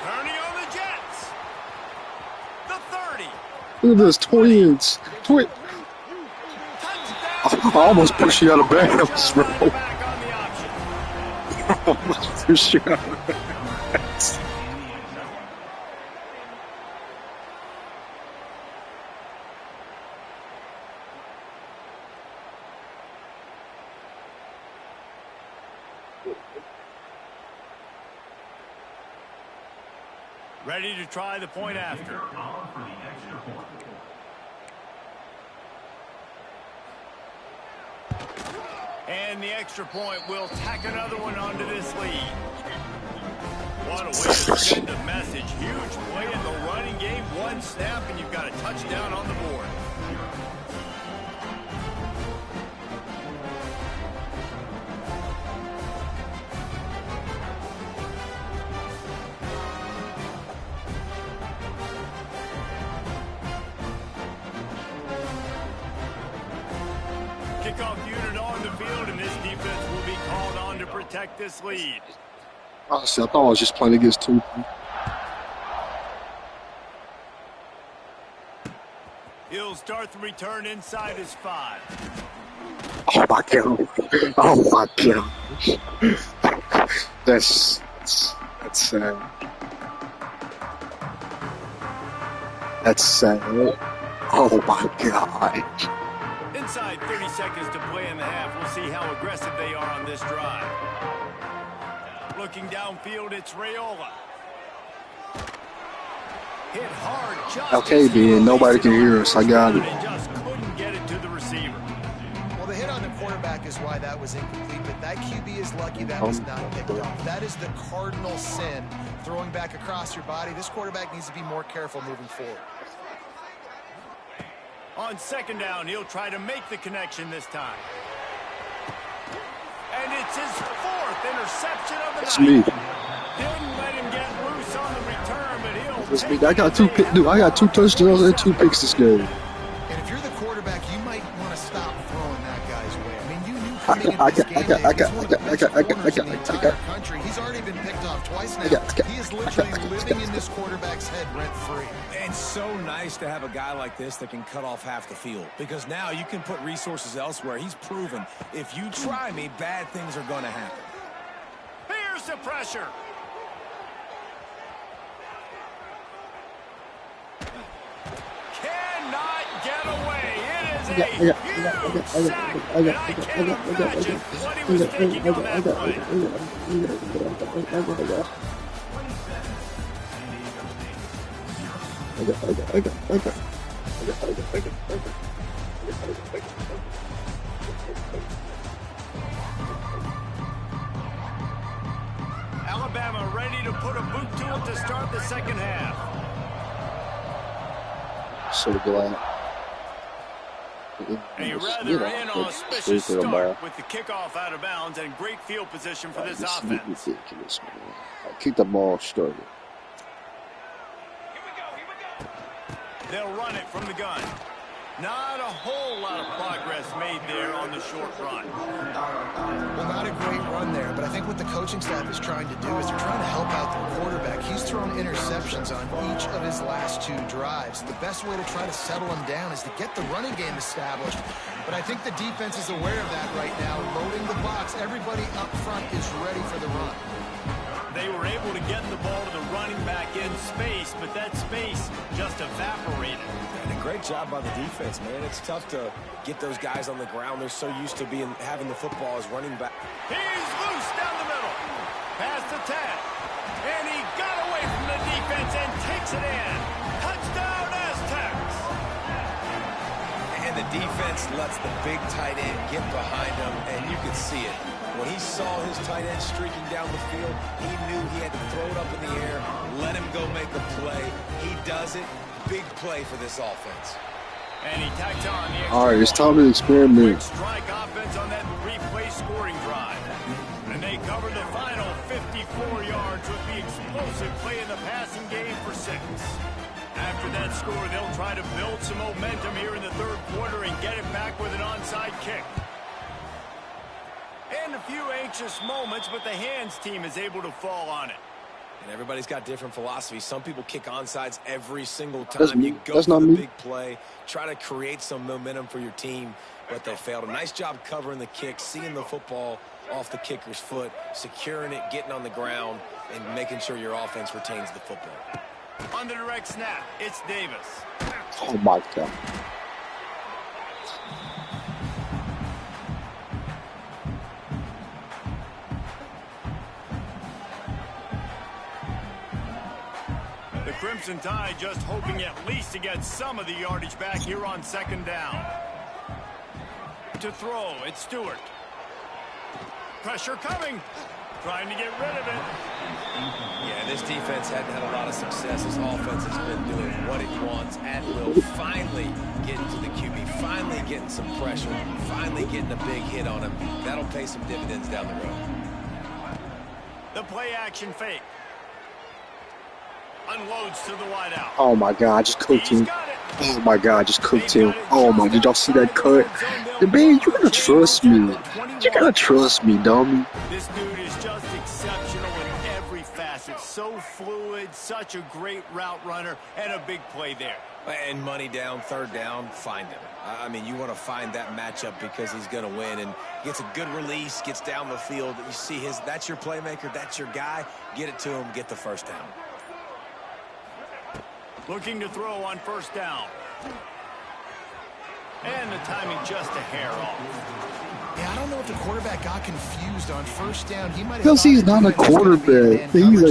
Turning on the Jets. The 30. Look at this, twins. Touchdown. I almost pushed you out of bounds, bro. Back on the option. I almost pushed you out of bounds. Ready to try the point after. And the extra point will tack another one onto this lead. What a way to send a message. Huge play in the running game. 1 snap and you've got a touchdown on the board. Kickoff unit on the field, and this defense will be called on to protect this lead. Honestly, I thought I was just playing against 2. He'll start the return inside his 5. Oh my god. Oh my god. That's sad. That's sad. Oh my god. Inside 30 seconds to play in the half. We'll see how aggressive they are on this drive. Looking downfield, it's Raiola. Hit hard. Just Okay, Ben, nobody can hear us. I got it. Just couldn't get it to the receiver. Well, the hit on the quarterback is why that was incomplete, but that QB is lucky that was not picked off. That is the cardinal sin, throwing back across your body. This quarterback needs to be more careful moving forward. On 2nd down, he'll try to make the connection this time. And it's his 4th interception of the That's night. me. Didn't let him get loose on the return, but he'll That's me. take I got 2 dude, I got 2 touchdowns and 2 picks this game. And if you're the quarterback, you might want to stop throwing that guy's way. I mean, you knew coming into this game that he was one of the best corners in the entire country. He's already been picked off twice now. He is literally living in this quarterback's head rent-free. And so nice to have a guy like this that can cut off half the field, because now you can put resources elsewhere. He's proven if you try me, bad things are going to happen. Here's the pressure. Cannot get away. It is a huge sack, and I can't imagine what he was thinking on that play. so glad. A rather inauspicious start with the kickoff out of bounds and great field position for this offense. Ridiculous, man. Keep the ball started. They'll run it from the gun. Not a whole lot of progress made there on the short run. Well, not a great run there, but I think what the coaching staff is trying to do is they're trying to help out their quarterback. He's thrown interceptions on each of his last 2 drives. The best way to try to settle him down is to get the running game established. But I think the defense is aware of that right now, loading the box. Everybody up front is ready for the run. They were able to get the ball to the running back in space, but that space just evaporated. And a great job by the defense, man. It's tough to get those guys on the ground. They're so used to having the football as running back. He's loose down the middle. Past the 10. And he got away from the defense and takes it in. Touchdown, Aztecs. And the defense lets the big tight end get behind him, and you can see it. When he saw his tight end streaking down the field, he knew he had to throw it up in the air, let him go make a play. He does it. Big play for this offense. And he tacked on the extra All right, it's point. time to experiment. Quick strike offense on that 3-play scoring drive. And they cover the final 54 yards with the explosive play in the passing game for 6. After that score, they'll try to build some momentum here in the third quarter and get it back with an onside kick. And a few anxious moments, but the hands team is able to fall on it. And everybody's got different philosophies. Some people kick onside every single time. That's me. You go That's for not the me. big play, try to create some momentum for your team, but they failed. A nice job covering the kick, seeing the football off the kicker's foot, securing it, getting on the ground, and making sure your offense retains the football. On the direct snap, it's Davis. Oh my God. The Crimson Tide just hoping at least to get some of the yardage back here on 2nd down. To throw, it's Stewart. Pressure coming. Trying to get rid of it. Yeah, this defense hadn't had a lot of success. This offense has been doing what it wants at will. Finally getting to the QB. Finally getting some pressure. Finally getting a big hit on him. That'll pay some dividends down the road. The play action fake. Unloads to the wideout. Oh my God, I just cooked He's him. got it. Oh my God, I just cooked him. Oh my, did y'all see that cut? The man, you gotta trust me. You gotta trust me, dummy. This dude is just exceptional in every facet. So fluid, such a great route runner, and a big play there. And money down, 3rd down, find him. I mean, you want to find that matchup because he's going to win. And gets a good release, gets down the field. You see that's your playmaker, that's your guy. Get it to him, get the 1st down. Looking to throw on 1st down. And the timing just a hair off. Yeah, I don't know if the quarterback got confused on 1st down. He might have Because he's not a quarterback. He's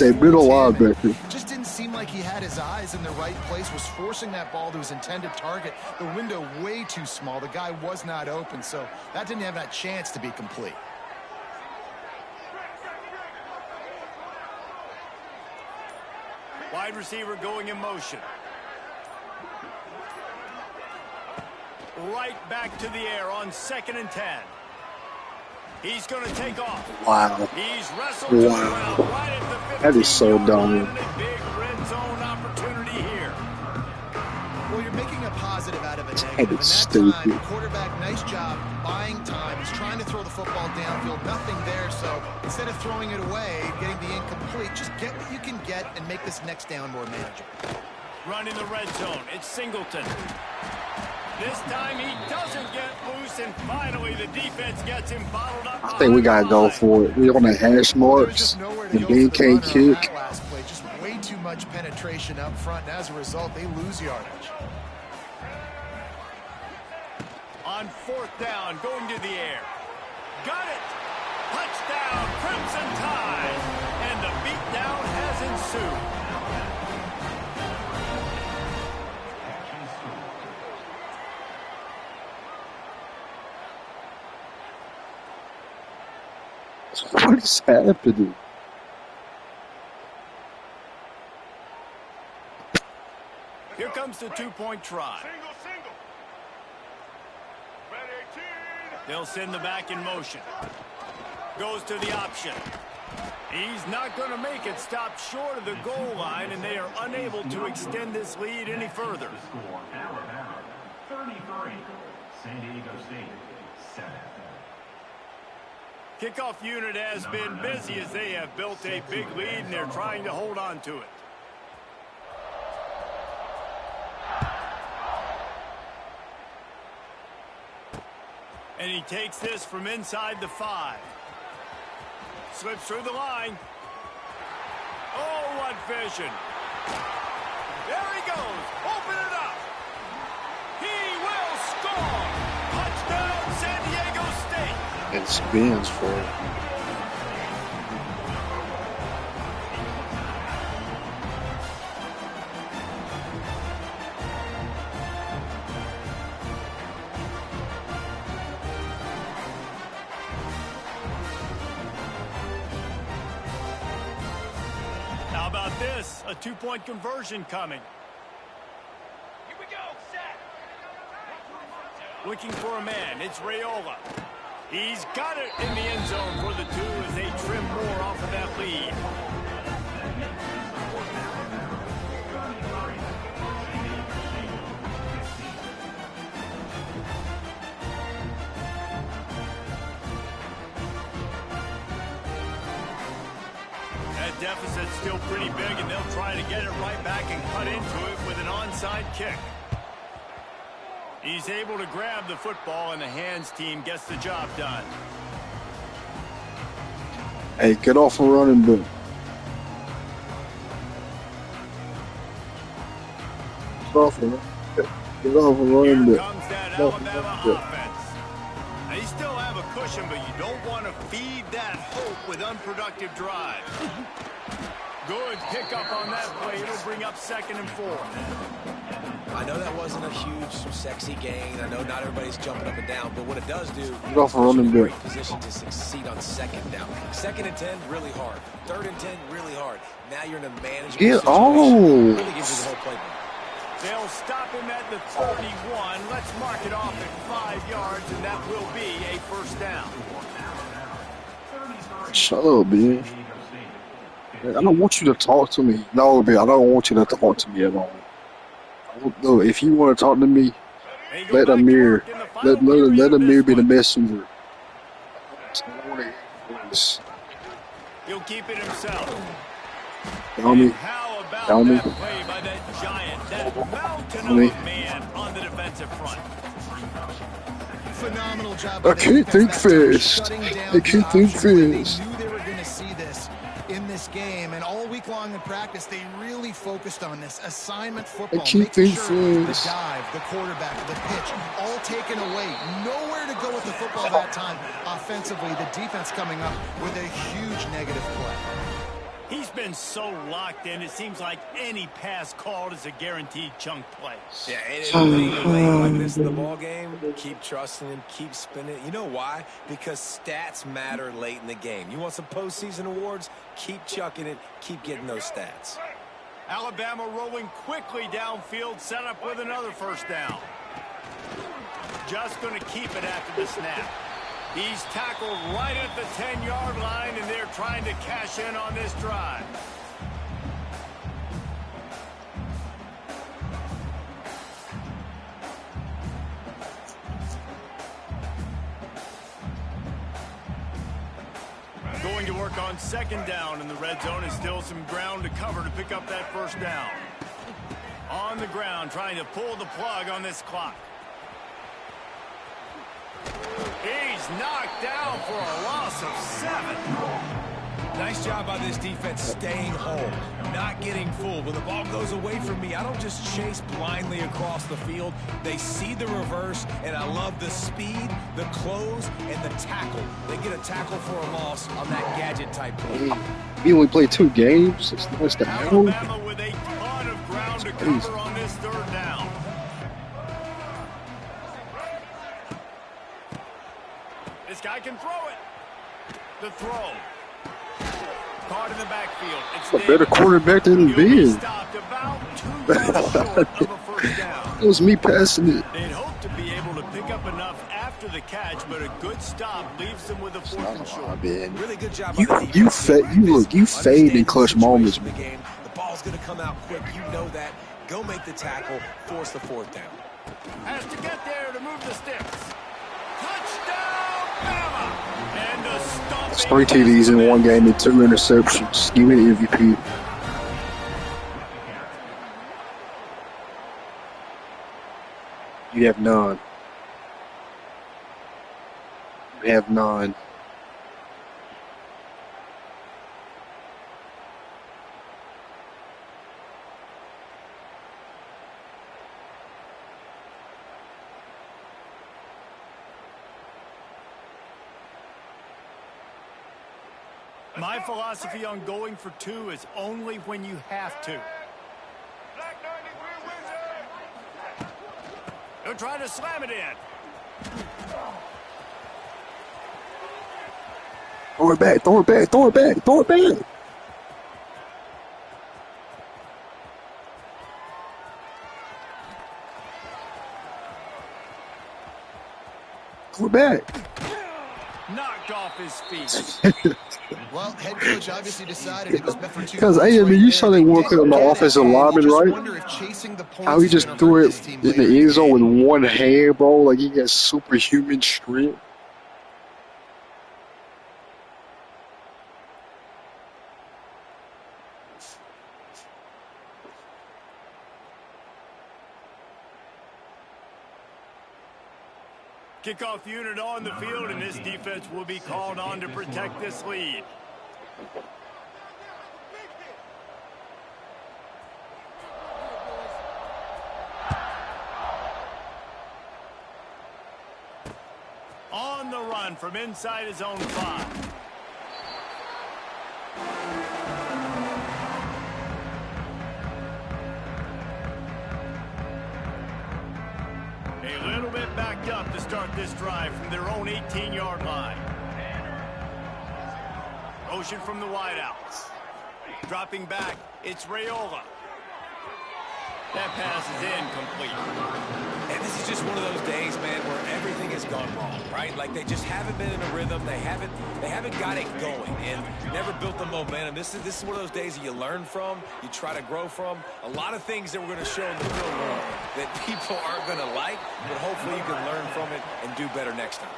a middle linebacker. Just didn't seem like he had his eyes in the right place, was forcing that ball to his intended target. The window way too small. The guy was not open, so that didn't have that chance to be complete. Wide receiver going in motion. Right back to the air on 2nd and 10. He's going to take off. Wow. He's wrestled to the Wow. ground right at the 50. That is so dumb. A big red zone opportunity here. Well, you're making a positive out of a negative. That And is that stupid. time, the quarterback, nice job buying time. He's trying to throw the football downfield. Nothing there, so instead of throwing it away, getting the incomplete, just get what you can get and make this next down more manageable. Running the red zone. It's Singleton. This time he doesn't get loose, and finally the defense gets him bottled up. I think we gotta go for it. We're on the hash There's marks. just nowhere to And go Ben for the can't runner on kick. that last play. Just way too much penetration up front, and as a result, they lose yardage. On 4th down, going to the air. Got it! Touchdown, Crimson Tide! And the beatdown has ensued. What is happening? comes the two-point try. They'll send the back in motion. Goes to the option. He's not going to make it. Stop short of the goal line, and they are unable to extend this lead any further. 33, San Diego State, 7. Kickoff unit has been busy as they have built a big lead, and they're trying to hold on to it. And he takes this from inside the 5. Slips through the line. Oh, what vision. There he goes. Open it up. He will score. Touchdown, San Diego State. And spins for it. How about this? A two-point conversion coming. Here we go, set. Looking for a man. It's Raiola. He's got it in the end zone for the 2 as they trim more off of that lead. That deficit's still pretty big, and they'll try to get it right back and cut into it with an onside kick. He's able to grab the football, and the hands team gets the job done. Hey, get off a running back. Get off a running Here back. comes that Alabama offense. Now, you still have a cushion, but you don't want to feed that hope with unproductive drives. Good pickup on that play. It'll bring up 2nd and 4. I know that wasn't a huge, sexy gain. I know not everybody's jumping up and down, but what it does do, Get off a running you're in a back. great position to succeed on 2nd down. 2nd and 10, really hard. 3rd and 10, really hard. Now you're in a manageable Get situation. off. Really gives you the whole playbook. They'll stop him at the 31. Let's mark it off at 5 yards, and that will be a first down. Shut up, man. I don't want you to talk to me. No, man, I don't want you to talk to me at all. No, if you want to talk to me, They go let back to Amir, work in the final let period of Amir this be the one. messenger. I don't want to hear this. He'll keep it himself. Tell me, And how about Tell me. that play by that giant, that mountain Tell me. of a man on the defensive front? Phenomenal job. I can't think fast. I can't think fast. They knew they were going to see this in this game, and all week long in practice, they really focused on this assignment football. I can't making think sure the fast. dive, the quarterback, the pitch, all taken away. Nowhere to go with the football that time. Offensively, the defense coming up with a huge negative play. He's been so locked in, it seems like any pass called is a guaranteed chunk play. Yeah, and late like this in the ball game, keep trusting him, keep spinning. You know why? Because stats matter late in the game. You want some postseason awards? Keep chucking it, keep getting those stats. Alabama rolling quickly downfield, set up with another first down. Just going to keep it after the snap. He's tackled right at the 10-yard line, and they're trying to cash in on this drive. Going to work on 2nd down in the red zone, is still some ground to cover to pick up that first down. On the ground, trying to pull the plug on this clock. He's knocked down for a loss of 7. Nice job by this defense staying home, not getting fooled. When the ball goes away from me, I don't just chase blindly across the field. They see the reverse, and I love the speed, the close, and the tackle. They get a tackle for a loss on that gadget-type play. We only played 2 games. It's nice to have. Alabama with a ton of ground to cover on this 3rd down. This guy can throw it. The throw. Caught in the backfield. It's A better quarterback than He'll be Ben. stopped about 2 yards short of a first down. It was me passing it. They'd hope to be able to pick up enough after the catch, but a good stop leaves them with a 4th and short. Really good job You by the defense. you fade in clutch moments. The game. The ball's going to come out quick. You know that. Go make the tackle. Force the 4th down. Has to get there to move the sticks. Touchdown, Bama! And a stomping. It's 3 TDs in one game and 2 interceptions. Give me the MVP. You have none. You have none. My philosophy on going for 2 is only when you have to. They'll try to slam it in. Throw it back, throw it back, throw it back, throw it back. Throw it back. Knocked off his feet. Well, head coach obviously decided it was meant for 2 Because, points hey, I right mean, you there. saw that one cut on the offensive lineman, Just right? wonder if chasing the points How he is just gonna threw hurt it this team in later the end the zone game. with one hand, bro. Like he got superhuman strength. Kickoff unit on the field, and this defense will be called on to protect this lead. On the run from inside his own 5. A little bit backed up to start this drive from their own 18-yard line. Motion from the wideouts. Dropping back, it's Raiola. That pass is incomplete. And this is just one of those days, man, where everything has gone wrong, right? Like they just haven't been in a rhythm. They haven't got it going and never built the momentum. This is one of those days that you learn from, you try to grow from. A lot of things that we're going to show in the film that people aren't going to like, but hopefully you can learn from it and do better next time.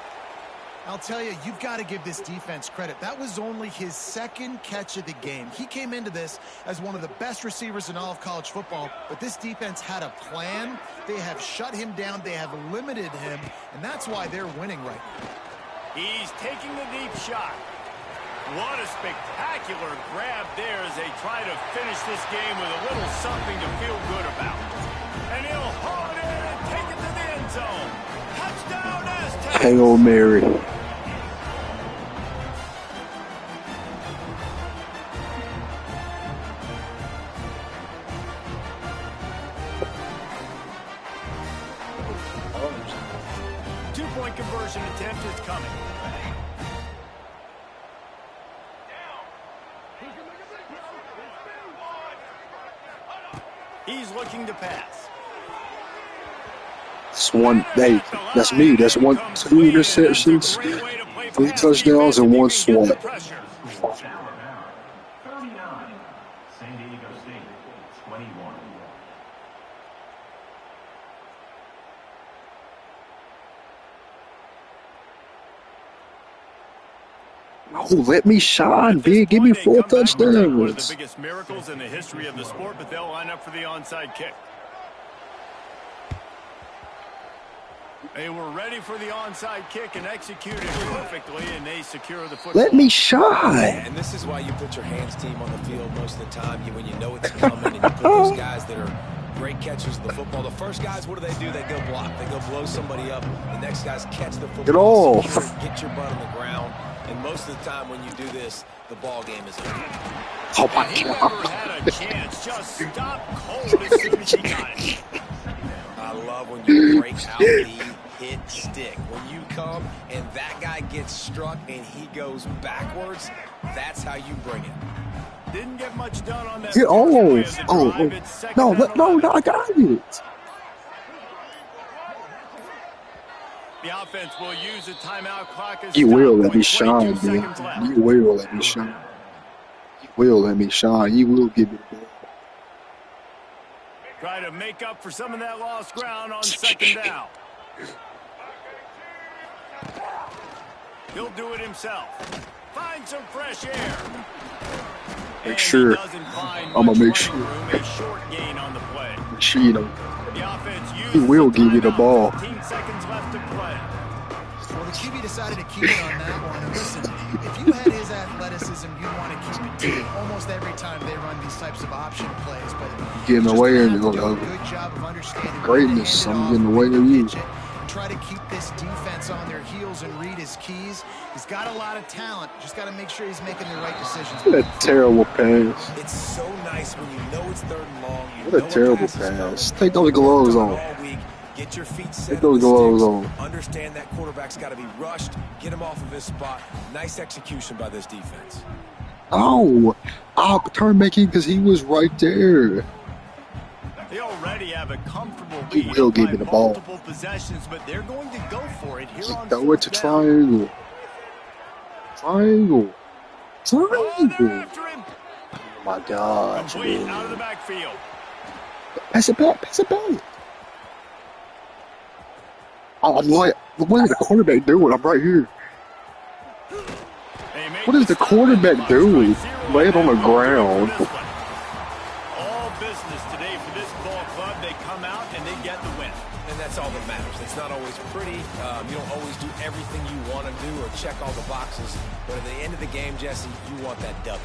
I'll tell you, you've got to give this defense credit. That was only his 2nd catch of the game. He came into this as one of the best receivers in all of college football, but this defense had a plan. They have shut him down. They have limited him, and that's why they're winning right now. He's taking the deep shot. What a spectacular grab there as they try to finish this game with a little something to feel good about. And he'll haul it in and take it to the end zone. Touchdown, Aztecs! Hail Mary. Two-point conversion attempt is coming. He's looking to pass. That's one. Hey, that's me. That's 1, 2 interceptions, 3 touchdowns, and 1 swat. 39. San Diego State, 21. Oh, let me shine, big. Give me 4 touchdowns. One of the biggest miracles in the history of the sport, but they'll line up for the onside kick. They were ready for the onside kick and executed perfectly, and they secure the football. Let me shine. And this is why you put your hands team on the field most of the time. When you know it's coming and you put those guys that are great catchers of the football. The first guys, what do? They go block. They go blow somebody up. The next guys catch the football. Get off. Secure, get your butt on the ground. And most of the time when you do this, the ball game is over. Oh, my Whoever God. had a chance just stopped cold as soon as he got it. I love when you break out the hit stick. When you come and that guy gets struck and he goes backwards, that's how you bring it. Didn't get much done on that. Yeah, oh, no, I got it. The offense will use a timeout clock. He will let me shine, man. He will let me shine. He will let me shine. He will give me the ball. Try to make up for some of that lost ground on second down. He'll do it himself. Find some fresh air. Make sure. I'm gonna make sure. A short gain on the play. Make sure you know. The offense He will give you the ball. 15 seconds left to play. Well, the QB decided to keep it on that one. And listen, if you had his athleticism, you'd want to keep it too. Almost every time they run these types of option plays, but getting away in do a good job of understanding greatness. I'm getting away of you. Try to keep this defense on their heels and read his keys. He's got a lot of talent. Just got to make sure he's making the right decisions. What a terrible pass. It's so nice when you know it's third and long. What a terrible pass. Take those gloves on. Get your feet set. Take those gloves on. Understand that quarterback's got to be rushed. Get him off of his spot. Nice execution by this defense. Oh, turn making because he was right there. They already have a comfortable He lead. will give me the ball. Multiple possessions, but they're going to go for it here on Throw it to fourth triangle. Triangle. down. Oh, they're Triangle. after him. Oh my God. Complete out of the backfield. Pass it back. Pass it back. Oh, I'm like, what is the quarterback doing? I'm right here. What is the quarterback doing? Laying on the ground. All business today for this ball club. They come out and they get the win. And that's all that matters. It's not always pretty. You don't always do everything you want to do or check all the boxes. But at the end of the game, Jesse, you want that W.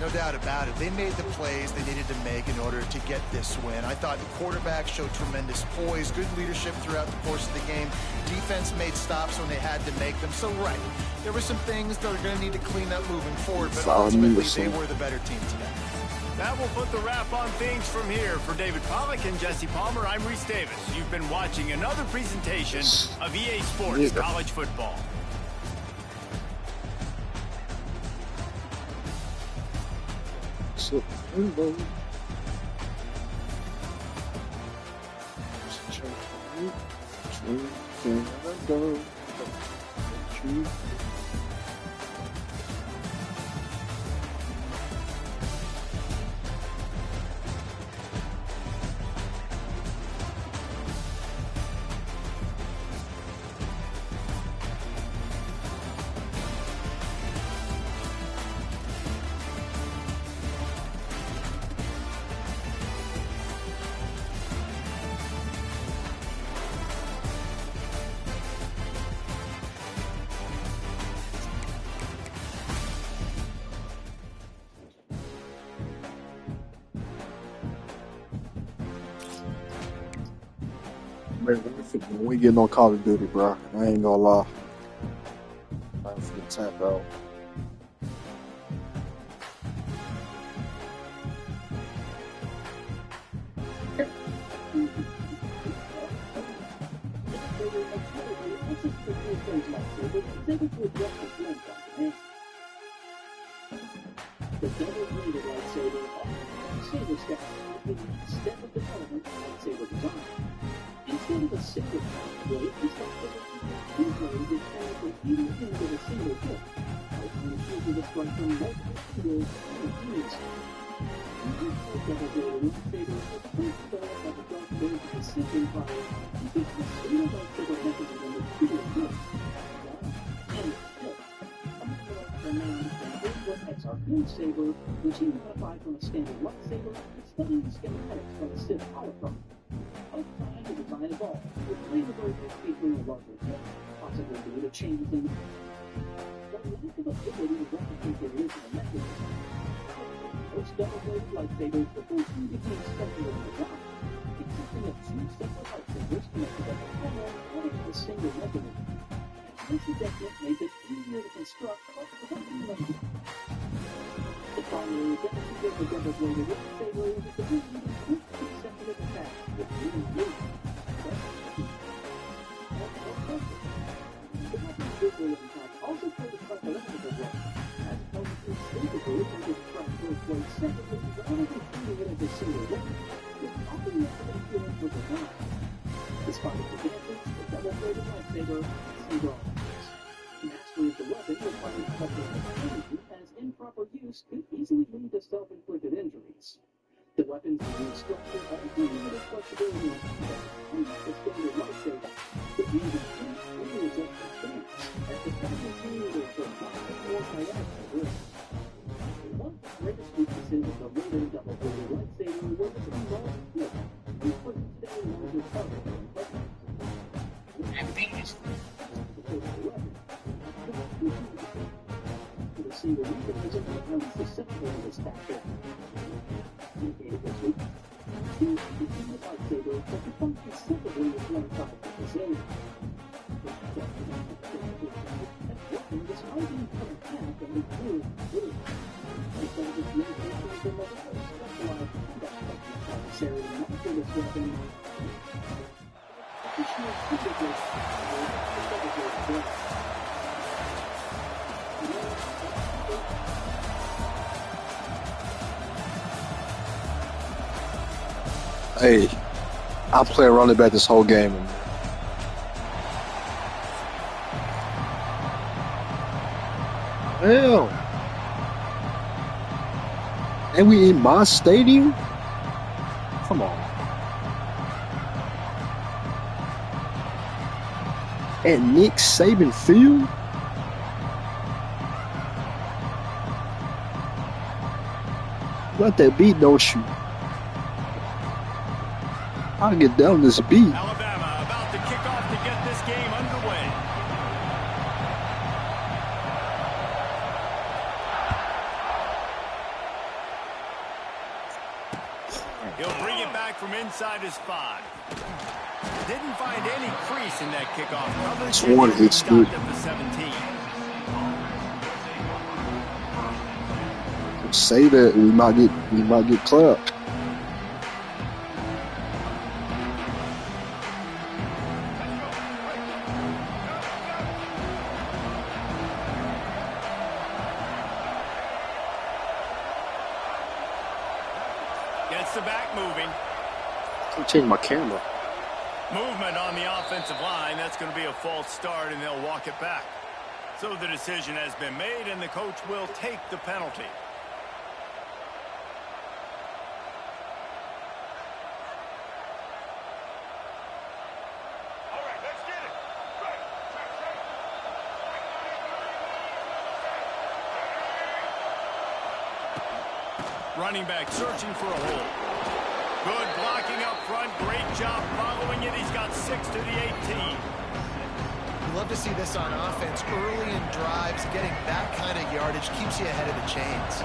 No doubt about it. They made the plays they needed to make in order to get this win. I thought the quarterback showed tremendous poise, good leadership throughout the course of the game. Defense made stops when they had to make them. So, right, there were some things that are going to need to clean up moving forward, but ultimately they were the better team today. That will put the wrap on things from here. For David Pollack and Jesse Palmer, I'm Reese Davis. You've been watching another presentation of EA Sports College Football. So, man, we getting on Call of Duty, bro. I ain't gonna lie. I'm finna tap out. The double-bladed lightsaber saber step is a step of development in lightsaber design. Instead of a single blade, we start with two blades that carry from either end of a single hip, allowing the user to strike from multiple angles and ease. Using a double-bladed lightsaber is the first style that the dark blade of the Sith Empire uses the single lightsaber mechanism with two hooks, and hip. Our blade saber, which you modify from a standard lightsaber, and studying the schematics from the Sith holocron. Over time, the design evolved, with later versions featuring a larger hip, possibly due to changes in the lack of ability to replicate the original mechanism. Most double-bladed lightsabers before two became standard in design, consisting of two separate lightsabers connected at the corner according to a single mechanism. This adjustment made it easier to construct without reloading. The primary advantage of the double-bladed lightsaber is its ability to quickly separate attacks with even movement. visual impact also played a psychological role, as it helps instinctively think of truck first way separately rather than treating it as a single weapon, which often makes it appeal with the mind. Despite its advantage, the double-bladed lightsaber sees all things. Mastery of the weapon requires special training, as improper use could easily lead to self-inflicted injuries. The weapon's unique structure also limited flexibility, but unlike the standard lightsaber, the blade can't fully adjust its stance, as the pattern changes or more diagonal grip. One of the greatest weaknesses of the later double-bladed lightsaber was its involved flip, which was today larger coverage and weapons. The single mechanism is highly susceptible to this factor. Indicated this week, two independent lightsabers that can function separately with one side of the same. And this argument from a path that is clearly good. And some of the communications and other specialized combat techniques necessary to master this weapon. Additional physically Hey, I play running back this whole game. Hell. And we in my stadium? Come on. At Nick Saban Field? Let that beat, don't you? I'll get down this beat. Alabama about to kick off to get this game underway. He'll bring it back from inside his 5. Didn't find any crease in that kickoff. This one hits good. At the 17. Say that we might get clapped. Gets the back moving. I'll change my camera. Movement on the offensive line. That's going to be a false start, and they'll walk it back. So the decision has been made, and the coach will take the penalty. Running back searching for a hole. Good blocking up front. Great job following it. He's got 6 to the 18. You love to see this on offense. Early in drives, getting that kind of yardage keeps you ahead of the chains.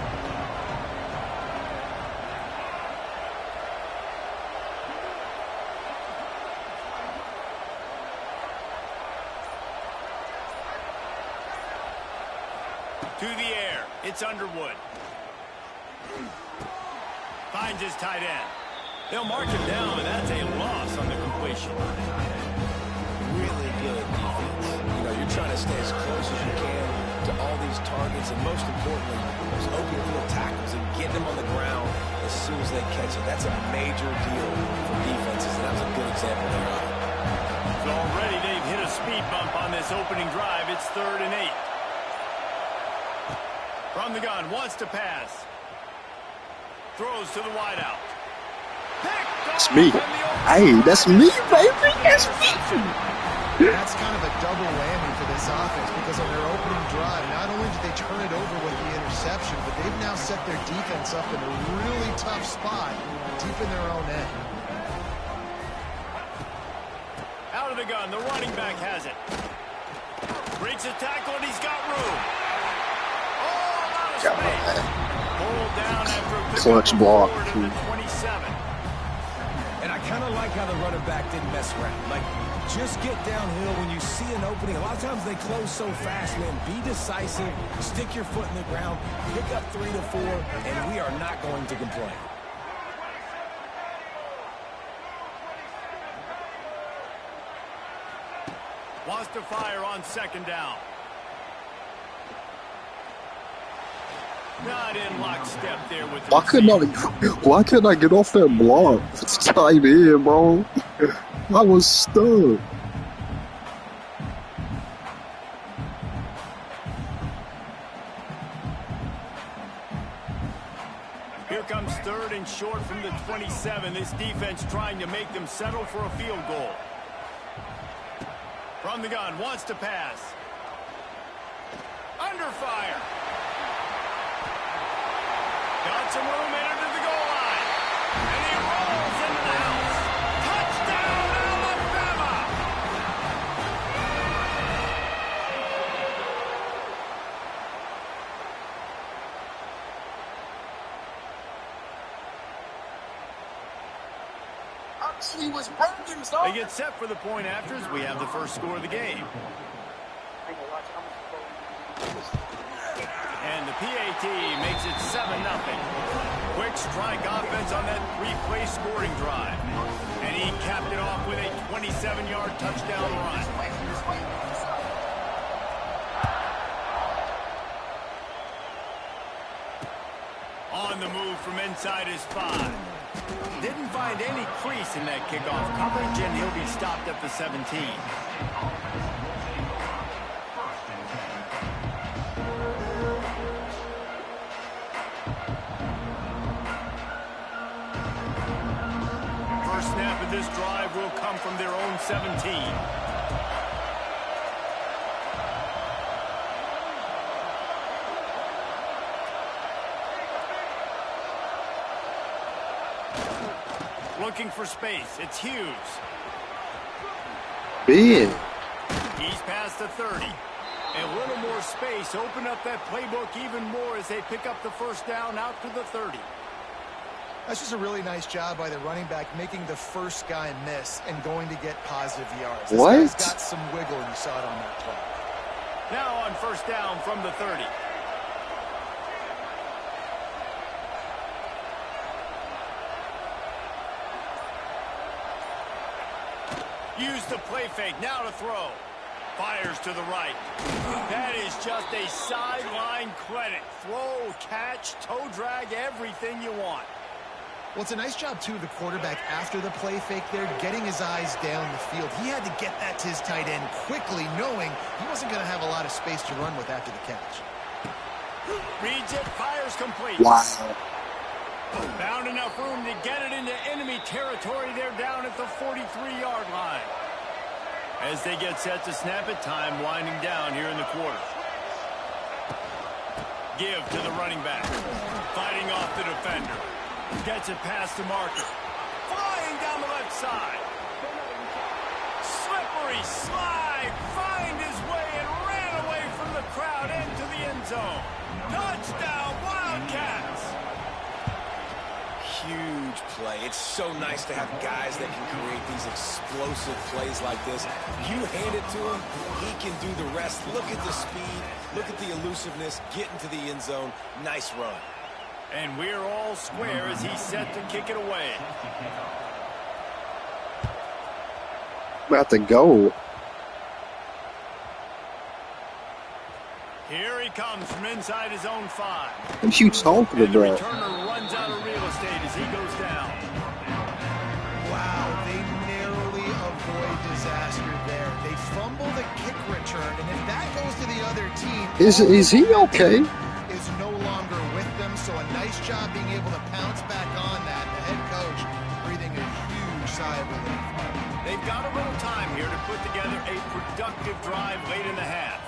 To the air. It's Underwood. Finds his tight end. They'll mark him down, and that's a loss on the completion. Really good defense. You know, you're trying to stay as close as you can to all these targets, and most importantly, those open field tackles and getting them on the ground as soon as they catch it. That's a major deal for defenses, and that was a good example there. So already they've hit a speed bump on this opening drive. It's 3rd and 8. From the gun, wants to pass. Throws to the wideout. That's me. Hey, that's me, baby. That's me. That's kind of a double whammy for this offense, because on their opening drive, not only did they turn it over with the interception, but they've now set their defense up in a really tough spot deep in their own end. Out of the gun, the running back has it. Breaks a tackle, and he's got room. Oh, a lot of space. Pulled down after a clutch block. 27. And I kind of like how the running back didn't mess around. Like, just get downhill when you see an opening. A lot of times they close so fast, man. Be decisive, stick your foot in the ground, pick up 3 to 4, and we are not going to complain. Wants to fire on 2nd down. Not in lockstep there with the Why couldn't I get off that block? It's tight end, bro. I was stuck. Here comes 3rd and short from the 27. This defense trying to make them settle for a field goal. From the gun, wants to pass. Under fire. Got some room, entered to the goal line. And he rolls into the house. Touchdown, Alabama! They get set for the point afters. We have the first score of the game. And the PAT makes it 7-0. Quick strike offense on that 3-play scoring drive. And he capped it off with a 27-yard touchdown run. On the move from inside his 5. Didn't find any crease in that kickoff coverage, and he'll be stopped at the 17. First snap of this drive will come from their own 17. Looking for space. It's Hughes. Big. He's past the 30. A little more space. Open up that playbook even more as they pick up the first down out to the 30. That's just a really nice job by the running back making the first guy miss and going to get positive yards. This guy's got some wiggle, and you saw it on that play. Now on first down from the 30. Use the play fake, now to throw. Fires to the right. That is just a sideline credit. Throw, catch, toe drag, everything you want. Well, it's a nice job, too, the quarterback after the play fake there, getting his eyes down the field. He had to get that to his tight end quickly, knowing he wasn't going to have a lot of space to run with after the catch. Reads it, fires complete. Wow. Found enough room to get it into enemy territory. They're down at the 43-yard line. As they get set to snap it, time winding down here in the quarter. Give to the running back. Fighting off the defender. Gets it past the marker. Flying down the left side. Slippery slide. Find his way and ran away from the crowd into the end zone. Touchdown, Wildcats. Huge play. It's so nice to have guys that can create these explosive plays like this. You hand it to him, he can do the rest. Look at the speed. Look at the elusiveness. Get into the end zone. Nice run. And we're all square as he's set to kick it away. About to go. Here he comes from inside his own 5. What you talking And the about? returner runs out of real estate as he goes down. Wow, they narrowly avoid disaster there. They fumble the kick return, and if that goes to the other team, Is he okay? is no longer with them, so a nice job being able to pounce back on that. The head coach breathing a huge sigh of relief. They've got a little time here to put together a productive drive late in the half.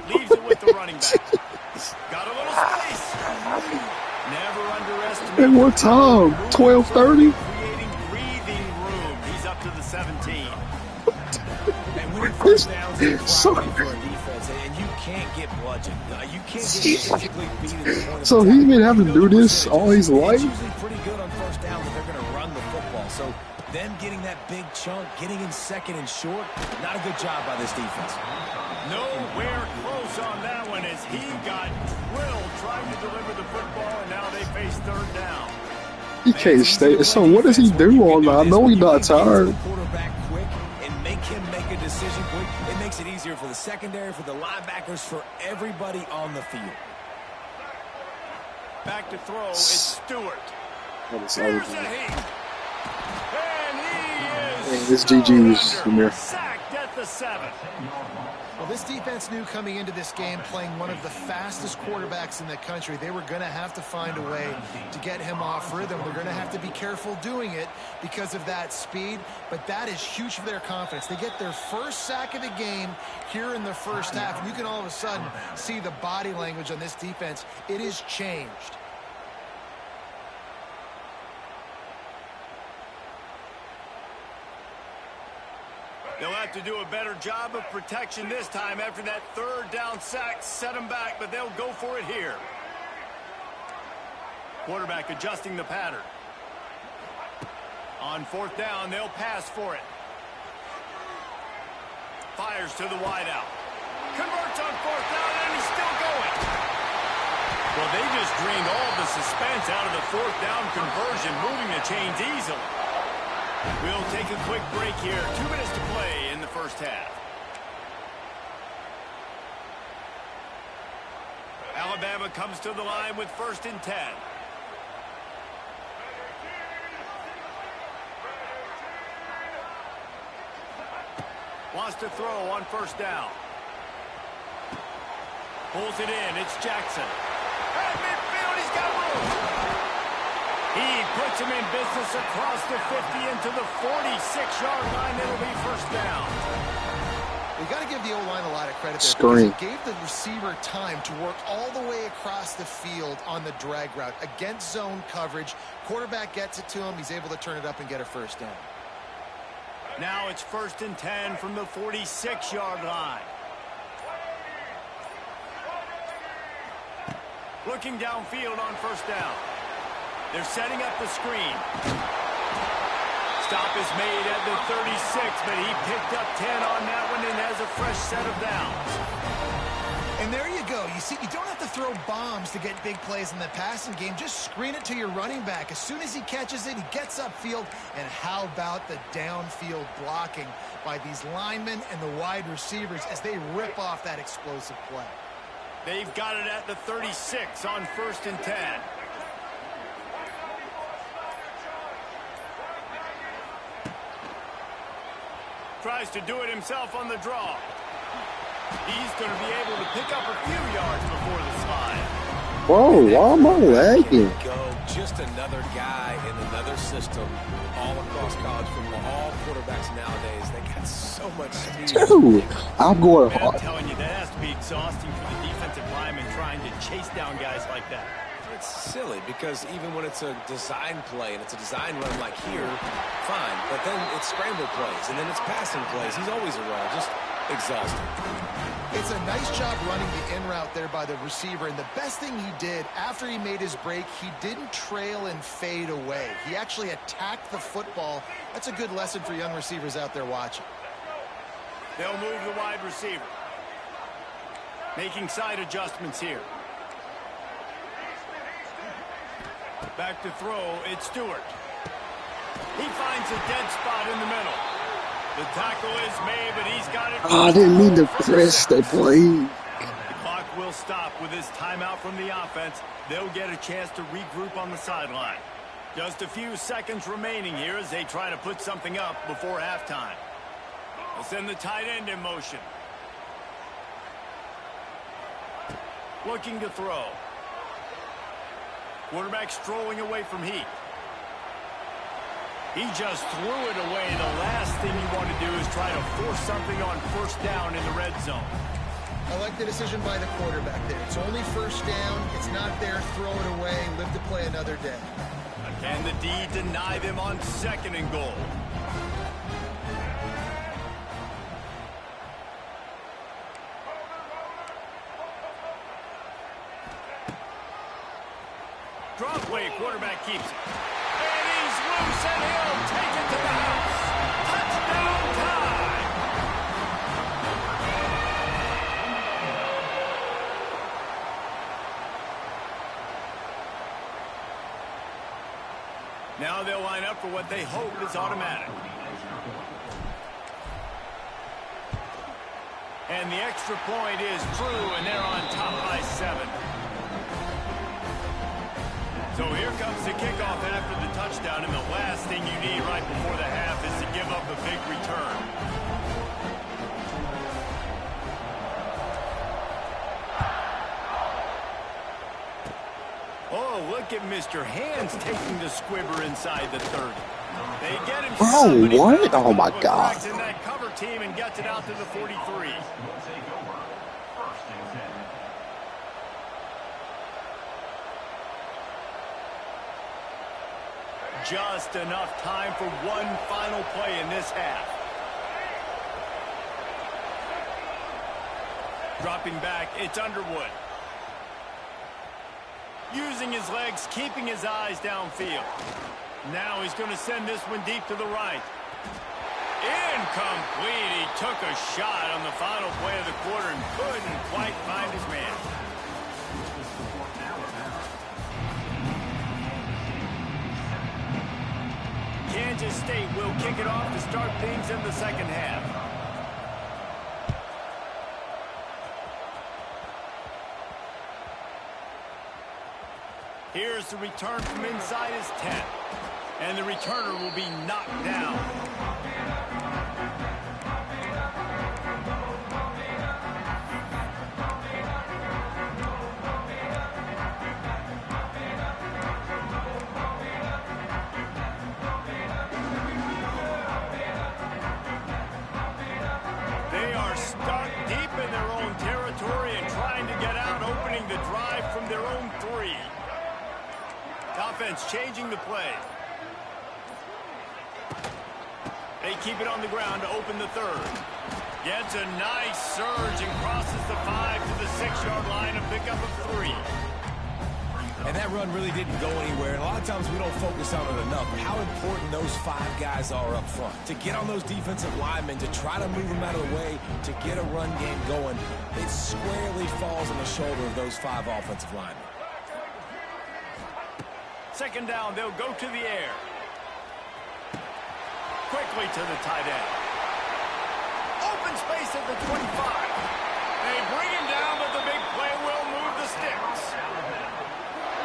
Leaves it with the running back. Got a little space. Never underestimate. At what time? 12:30? Creating breathing room. He's up to the 17. And winning first downs is a So- priority for a defense, and you can't get bludgeoned. You can't get physically beat at the point of So attack. he's been having to do this all his life? It's usually pretty good on first down when they're going to run the football. So them getting that big chunk, getting in second and short, not a good job by this defense. Nowhere close on that one as he got drilled trying to deliver the football, and now they face third down. He can't stay. So what does he do on that? I know he's not tired. Quarterback quick and make him make a decision quick. It makes it easier for the secondary, for the linebackers, for everybody on the field. Back to throw, it's Stewart. That is Here's ugly. a heat. And he Man, is this GG's in there. sacked at the 7. Well, this defense knew coming into this game, playing one of the fastest quarterbacks in the country, they were going to have to find a way to get him off rhythm. They're going to have to be careful doing it because of that speed, but that is huge for their confidence. They get their first sack of the game here in the first half, and you can all of a sudden see the body language on this defense. It is changed. They'll have to do a better job of protection this time after that third down sack set them back, but they'll go for it here. Quarterback adjusting the pattern. On 4th down, they'll pass for it. Fires to the wideout. Converts on 4th down, and he's still going. Well, they just drained all the suspense out of the 4th down conversion, moving the chains easily. We'll take a quick break here. 2 minutes to play in the first half. Alabama comes to the line with 1st and 10. Wants to throw on 1st down. Pulls it in. It's Jackson. At midfield, he's got room. He puts him in business across the 50 into the 46-yard line. It'll be 1st down. You got to give the O-line a lot of credit there Screen. because it gave the receiver time to work all the way across the field on the drag route against zone coverage. Quarterback gets it to him. He's able to turn it up and get a 1st down. Now it's 1st and 10 from the 46-yard line. Looking downfield on 1st down. They're setting up the screen. Stop is made at the 36, but he picked up 10 on that one and has a fresh set of downs. And there you go. You see, you don't have to throw bombs to get big plays in the passing game. Just screen it to your running back. As soon as he catches it, he gets upfield. And how about the downfield blocking by these linemen and the wide receivers as they rip off that explosive play? They've got it at the 36 on 1st and 10. Tries to do it himself on the draw. He's going to be able to pick up a few yards before the slide. Whoa, why am I lagging? Go, just another guy in another system all across college football. All quarterbacks nowadays, they got so much speed. Dude, I'm going Man, I'm hard. telling you, that has to be exhausting for the defensive lineman trying to chase down guys like that. It's silly because even when it's a design play and it's a design run like here, fine. But then it's scramble plays and then it's passing plays. He's always around, just exhausting. It's a nice job running the in route there by the receiver. And the best thing he did after he made his break, he didn't trail and fade away. He actually attacked the football. That's a good lesson for young receivers out there watching. They'll move the wide receiver. Making side adjustments here. Back to throw, it's Stewart. He finds a dead spot in the middle. The tackle is made, but he's got it. I didn't mean to press the play. The clock will stop with this timeout from the offense. They'll get a chance to regroup on the sideline. Just a few seconds remaining here as they try to put something up before halftime. They'll send the tight end in motion. Looking to throw. Quarterback strolling away from Heath. He just threw it away. The last thing you want to do is try to force something on 1st down in the red zone. I like the decision by the quarterback there. It's only 1st down. It's not there. Throw it away. Live to play another day. Can the D deny them on 2nd and goal? Draw play, quarterback keeps it. And he's loose, and he'll take it to the house. Touchdown time! Now they'll line up for what they hope is automatic. And the extra point is through, and they're on top by 7. So here comes the kickoff after the touchdown, and the last thing you need right before the half is to give up a big return. Oh, look at Mr. Hands taking the squibber inside the 30. They get him. Bro, what? Oh, my God. In that cover team and gets it out to the 43. Just enough time for one final play in this half. Dropping back, it's Underwood. Using his legs, keeping his eyes downfield. Now he's going to send this one deep to the right. Incomplete. He took a shot on the final play of the quarter and couldn't quite find his man. Kansas State will kick it off to start things in the second half. Here's the return from inside his 10. And the returner will be knocked down. They are stuck deep in their own territory and trying to get out, opening the drive from their own 3. Offense changing the play. They keep it on the ground to open the 3rd. Gets a nice surge and crosses the 5 to the 6-yard line, a pickup of 3. And that run really didn't go anywhere. And a lot of times we don't focus on it enough. How important those 5 guys are up front. To get on those defensive linemen, to try to move them out of the way, to get a run game going, it squarely falls on the shoulder of those 5 offensive linemen. Second down, they'll go to the air. Quickly to the tight end. Open space at the 25. They bring him down, but the big play will move the sticks.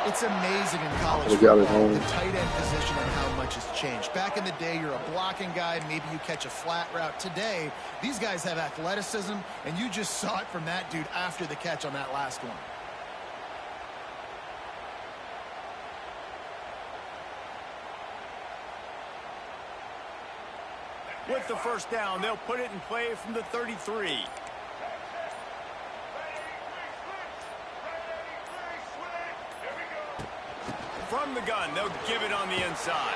It's amazing in college football, the tight end position and how much has changed. Back in the day, you're a blocking guy, maybe you catch a flat route. Today, these guys have athleticism, and you just saw it from that dude after the catch on that last one. With the first down, they'll put it in play from the 33. From the gun, they'll give it on the inside.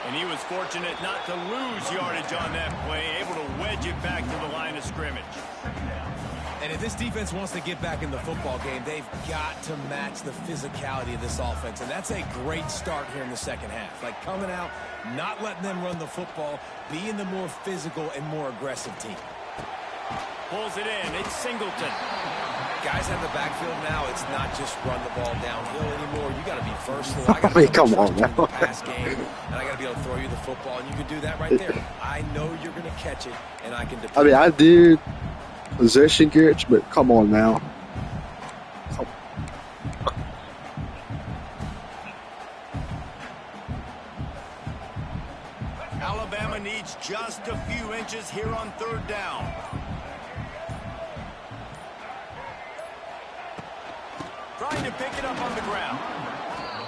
And he was fortunate not to lose yardage on that play, able to wedge it back to the line of scrimmage. And if this defense wants to get back in the football game, they've got to match the physicality of this offense. And that's a great start here in the second half. Like coming out, not letting them run the football, being the more physical and more aggressive team. Pulls it in. It's Singleton. Guys in the backfield now, it's not just run the ball downhill anymore. You got to be versatile. I I mean, come on now. The pass game, and I got to be able to throw you the football, and you can do that right there. I know you're going to catch it, and I can depend. I mean, I did possession catch, but come on now. Alabama needs just a few inches here on third down. Trying to pick it up on the ground.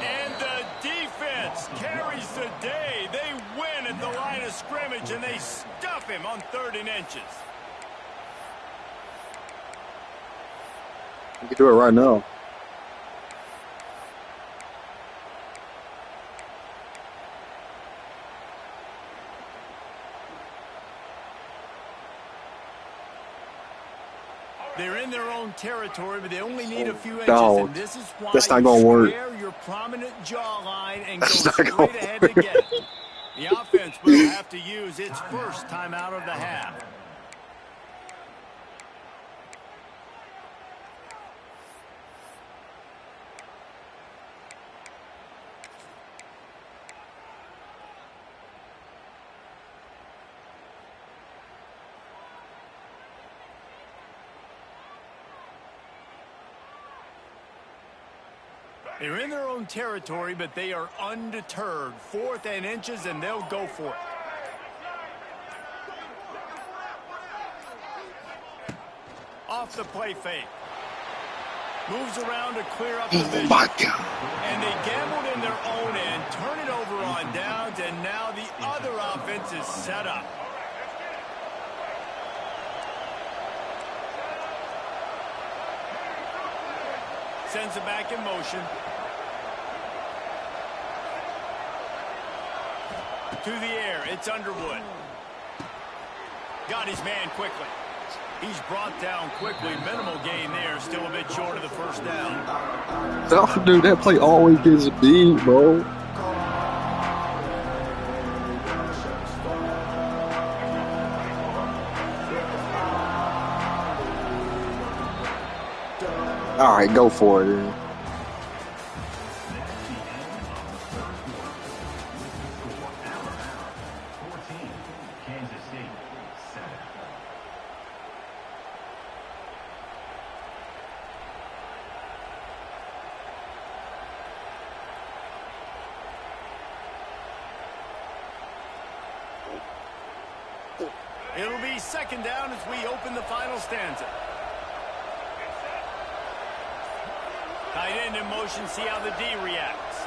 And the defense carries the day. They win at the line of scrimmage, and they stuff him on 3rd and inches. You can do it right now. They're in their own territory, but they only need a few inches. No, and this is why that's not gonna work. Square your prominent jawline and go That's not straight gonna ahead work. to get it. The offense will have to use its first time out of the half. They're in their own territory, but they are undeterred. 4th and inches, and they'll go for it. Off the play fake. Moves around to clear up the vision. Oh, my God. And they gambled in their own end, turn it over on downs, and now the other offense is set up. Sends it back in motion. To the air, it's Underwood. Got his man quickly. He's brought down quickly. Minimal gain there. Still a bit short of the first down. Dude, that play always gets a beat, bro. All right, go for it, dude. It'll be second down as we open the final stanza. Tight end in motion, see how the D reacts.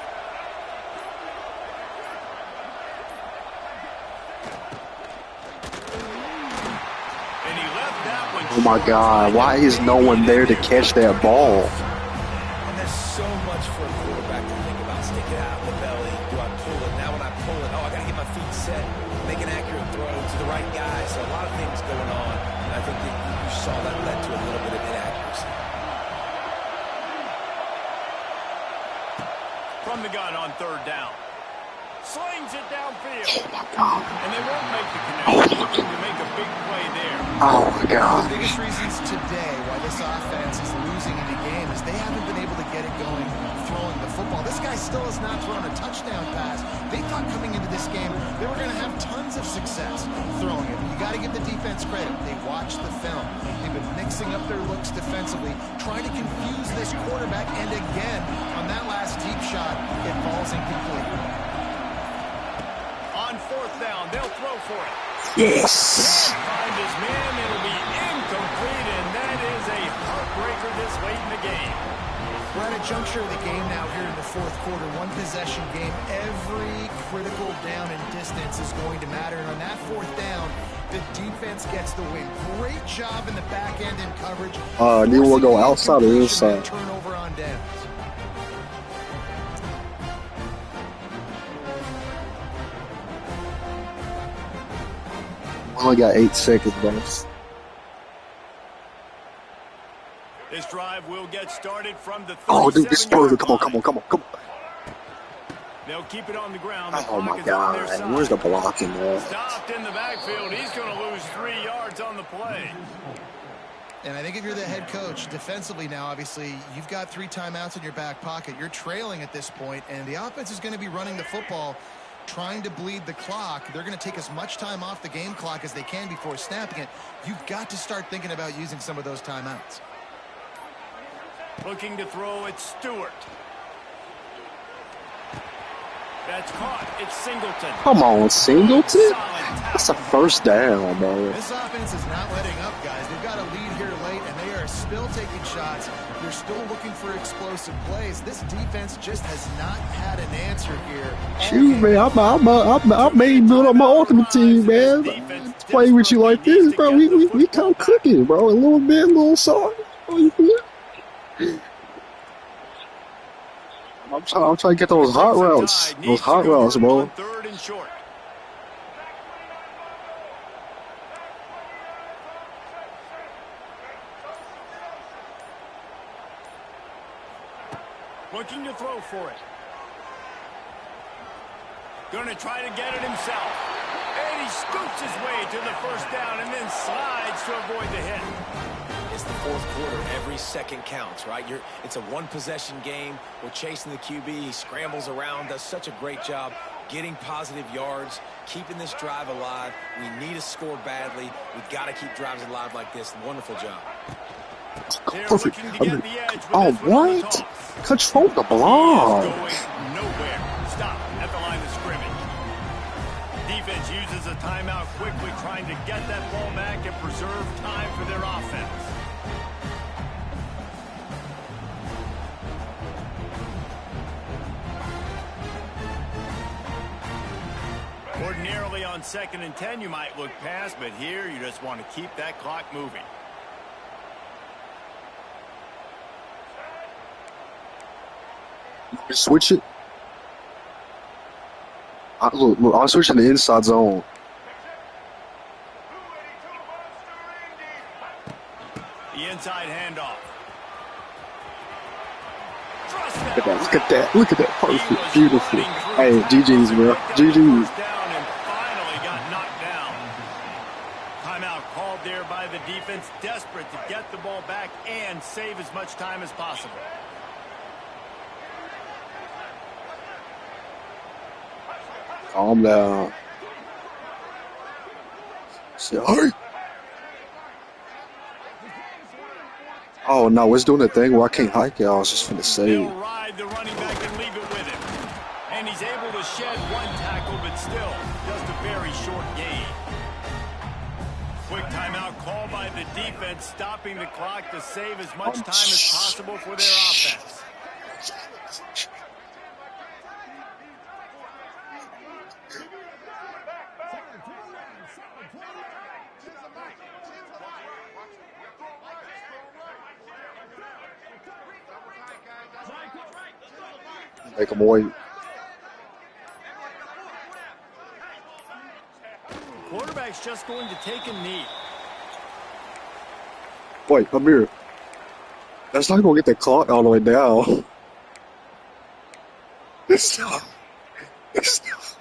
And he left that one. Oh my God, why is no one there to catch that ball? And there's so much for a quarterback to think about. Stick it out of the belly. Do I pull it? Now when I pull it, oh, I got to get my feet set. Make an accurate throw to the right guy. So a lot of things going on. And I think that you saw that led to a little bit of inaccuracy. From the gun on third down. Slings it downfield. Oh my God. And they won't make the connection. Looking to make a big play there. Oh my God. The biggest reasons today why this offense is losing in the game is they haven't been able to get it going throwing the football. This guy still has not thrown a touchdown pass. They thought coming into this game they were going to have tons of success throwing it. You got to give the defense credit. They watched the film. They've been mixing up their looks defensively, trying to confuse this quarterback. And again, on that last deep shot, it falls incomplete. On fourth down, they'll throw for it. Yes. Can't find his man. It'll be incomplete, and that is a heartbreaker this late in the game. We're at a juncture of the game now here in the fourth quarter. One possession game. Every critical down and distance is going to matter. And on that fourth down, the defense gets the win. Great job in the back end in coverage. Do you want to go outside or inside? Turnover on downs. We only got 8 seconds left. This drive will get started from the 37-yard Oh, dude, this further. Come line. on. They'll keep it on the ground. The Oh my clock is on their God. side. Where's the blocking there? Stopped in the backfield. He's going to lose 3 yards on the play. And I think if you're the head coach, defensively now, obviously, you've got 3 timeouts in your back pocket. You're trailing at this point, and the offense is going to be running the football, trying to bleed the clock. They're going to take as much time off the game clock as they can before snapping it. You've got to start thinking about using some of those timeouts. Looking to throw it, Stewart. That's caught. It's Singleton. Come on, Singleton. Solid That's a first down, bro. This offense is not letting up, guys. They've got a lead here late, and they are still taking shots. They're still looking for explosive plays. This defense just has not had an answer here. Shoot, man, I made build up my ultimate team, man. Play with you like this, bro. We come cooking, bro. A little bit, a little salt. I'm trying to get those hot routes. Those hot routes, bro. Third and short. Looking to throw for it. Going to try to get it himself. And he scoots his way to the first down and then slides to avoid the hit. It's the fourth quarter. Every second counts, right? It's a one-possession game. We're chasing the QB. He scrambles around, does such a great job getting positive yards, keeping this drive alive. We need to score badly. We've got to keep drives alive like this. Wonderful job. They're Perfect. looking to get the edge with Oh, this one on the what? toss. Control the He is block. going nowhere. Stop at the line of scrimmage. Defense uses a timeout quickly, trying to get that ball back and preserve time for their offense. Ordinarily on 2nd and 10, you might look past, but here you just want to keep that clock moving. Switch it. Look, I'm switching the inside zone. The inside handoff. Look at that. Look at that. Perfect. Beautiful. Hey, GG's, bro. GG's. Down and finally got knocked down. Timeout called there by the defense, desperate to get the ball back and save as much time as possible. Calm down. Sorry. Oh no, it's doing the thing where I can't hike it. I was just finna say. They'll ride the running back and leave it with him. And he's able to shed one tackle, but still just a very short gain. Quick timeout called by the defense, stopping the clock to save as much time as possible for their offense. Make them wait. Quarterback's just going to take a knee. Wait, come here. That's not gonna get the clock all the way down. It's not. It's not.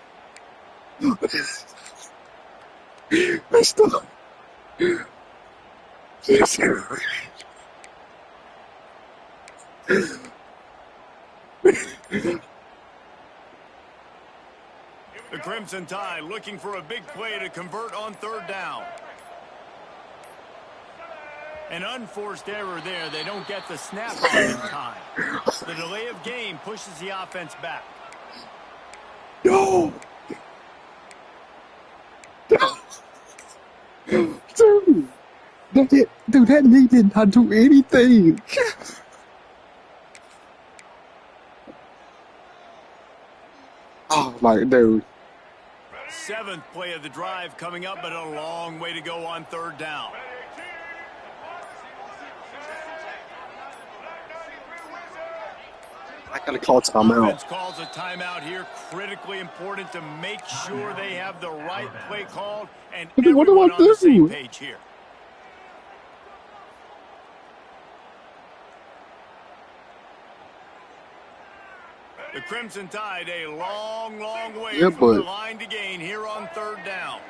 It's not. It's not. The Crimson Tide looking for a big play to convert on 3rd down. An unforced error there. They don't get the snap on in time. The delay of game pushes the offense back. No. Dude, that knee did not do anything. Oh my dude. 7th play of the drive coming up, but a long way to go on 3rd down. I gotta call timeout. Offense calls a timeout here. Critically important to make sure they have the right play called and What do I everyone on the same do? page here. The Crimson Tide a long, long way Yeah, from the but line to gain here on 3rd down.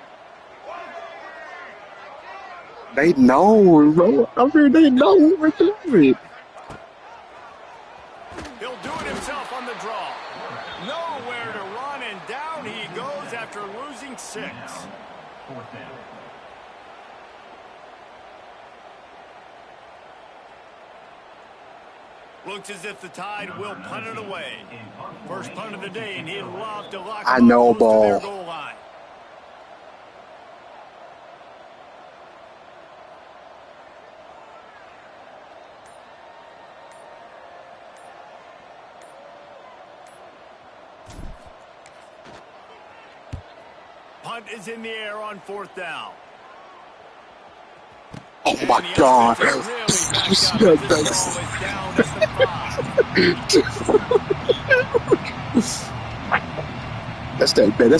they know, bro. I mean, they know what we're doing. He'll do it himself on the draw. Nowhere to run, and down he goes after losing 6. 4th down. Looks as if the Tide will punt it away. First punt of the day, and he'd love to lock I them know, up close to their ball. goal line. Punt is in the air on 4th down. Oh And my the God. offense is really backed up as this ball is down at the 5. That's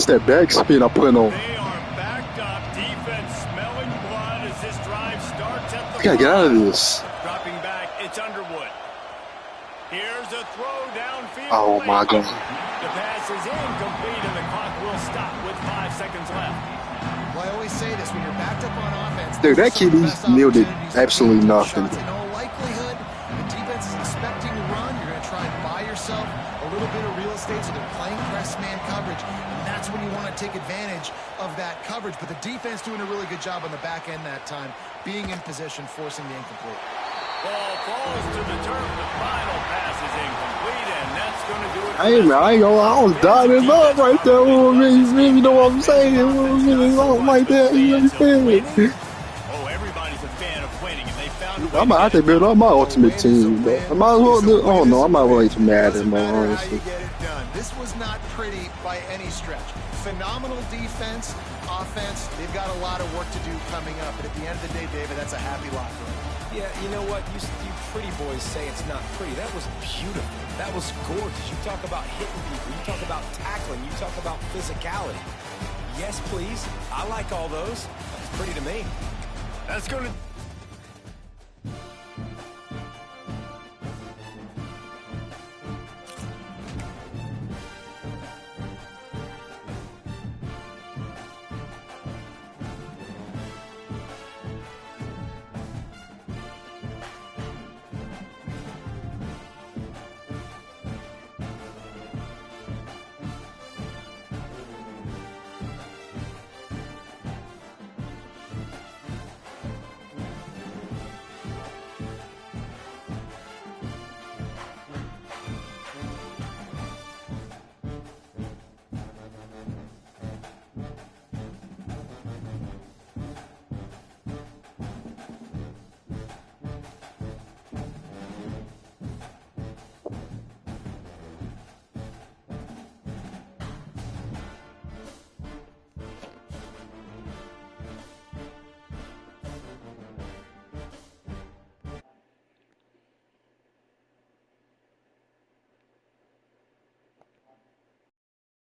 that back spin I put on. They are backed up. Defense smelling blood as this drive starts at the We gotta get out of 5. this. Dropping back, it's Underwood. Here's a throw downfield. Oh my God. The pass is incomplete, and the clock will stop with 5 seconds left. Well, I always say this, when you're backed up on offense, Dude, that those are kid, some of the he best nailed it. opportunities to Absolutely take nothing. shots. In all likelihood, the defense is expecting to run. You're going to try and buy yourself a little bit of real estate, so they're playing press man coverage, and that's when you want to take advantage of that coverage. But the defense doing a really good job on the back end that time, being in position, forcing the incomplete. Ball falls to the turf. The final pass is incomplete. Hey man, I ain't gonna lie, I was diving up right there. You know what I'm saying? Like that, you understand me? Oh, everybody's a fan of winning, and they found a way I might have to build up my ultimate team, though. I might as well do. Oh no, I might wait to Madden, more honestly. This was not pretty by any stretch. Phenomenal defense, offense. They've got a lot of work to do coming up. But at the end of the day, David, that's a happy lot for them. Yeah, you know what? You pretty boys say it's not pretty. That was beautiful. That was gorgeous. You talk about hitting people. You talk about tackling. You talk about physicality. Yes, please. I like all those. That's pretty to me. That's going to...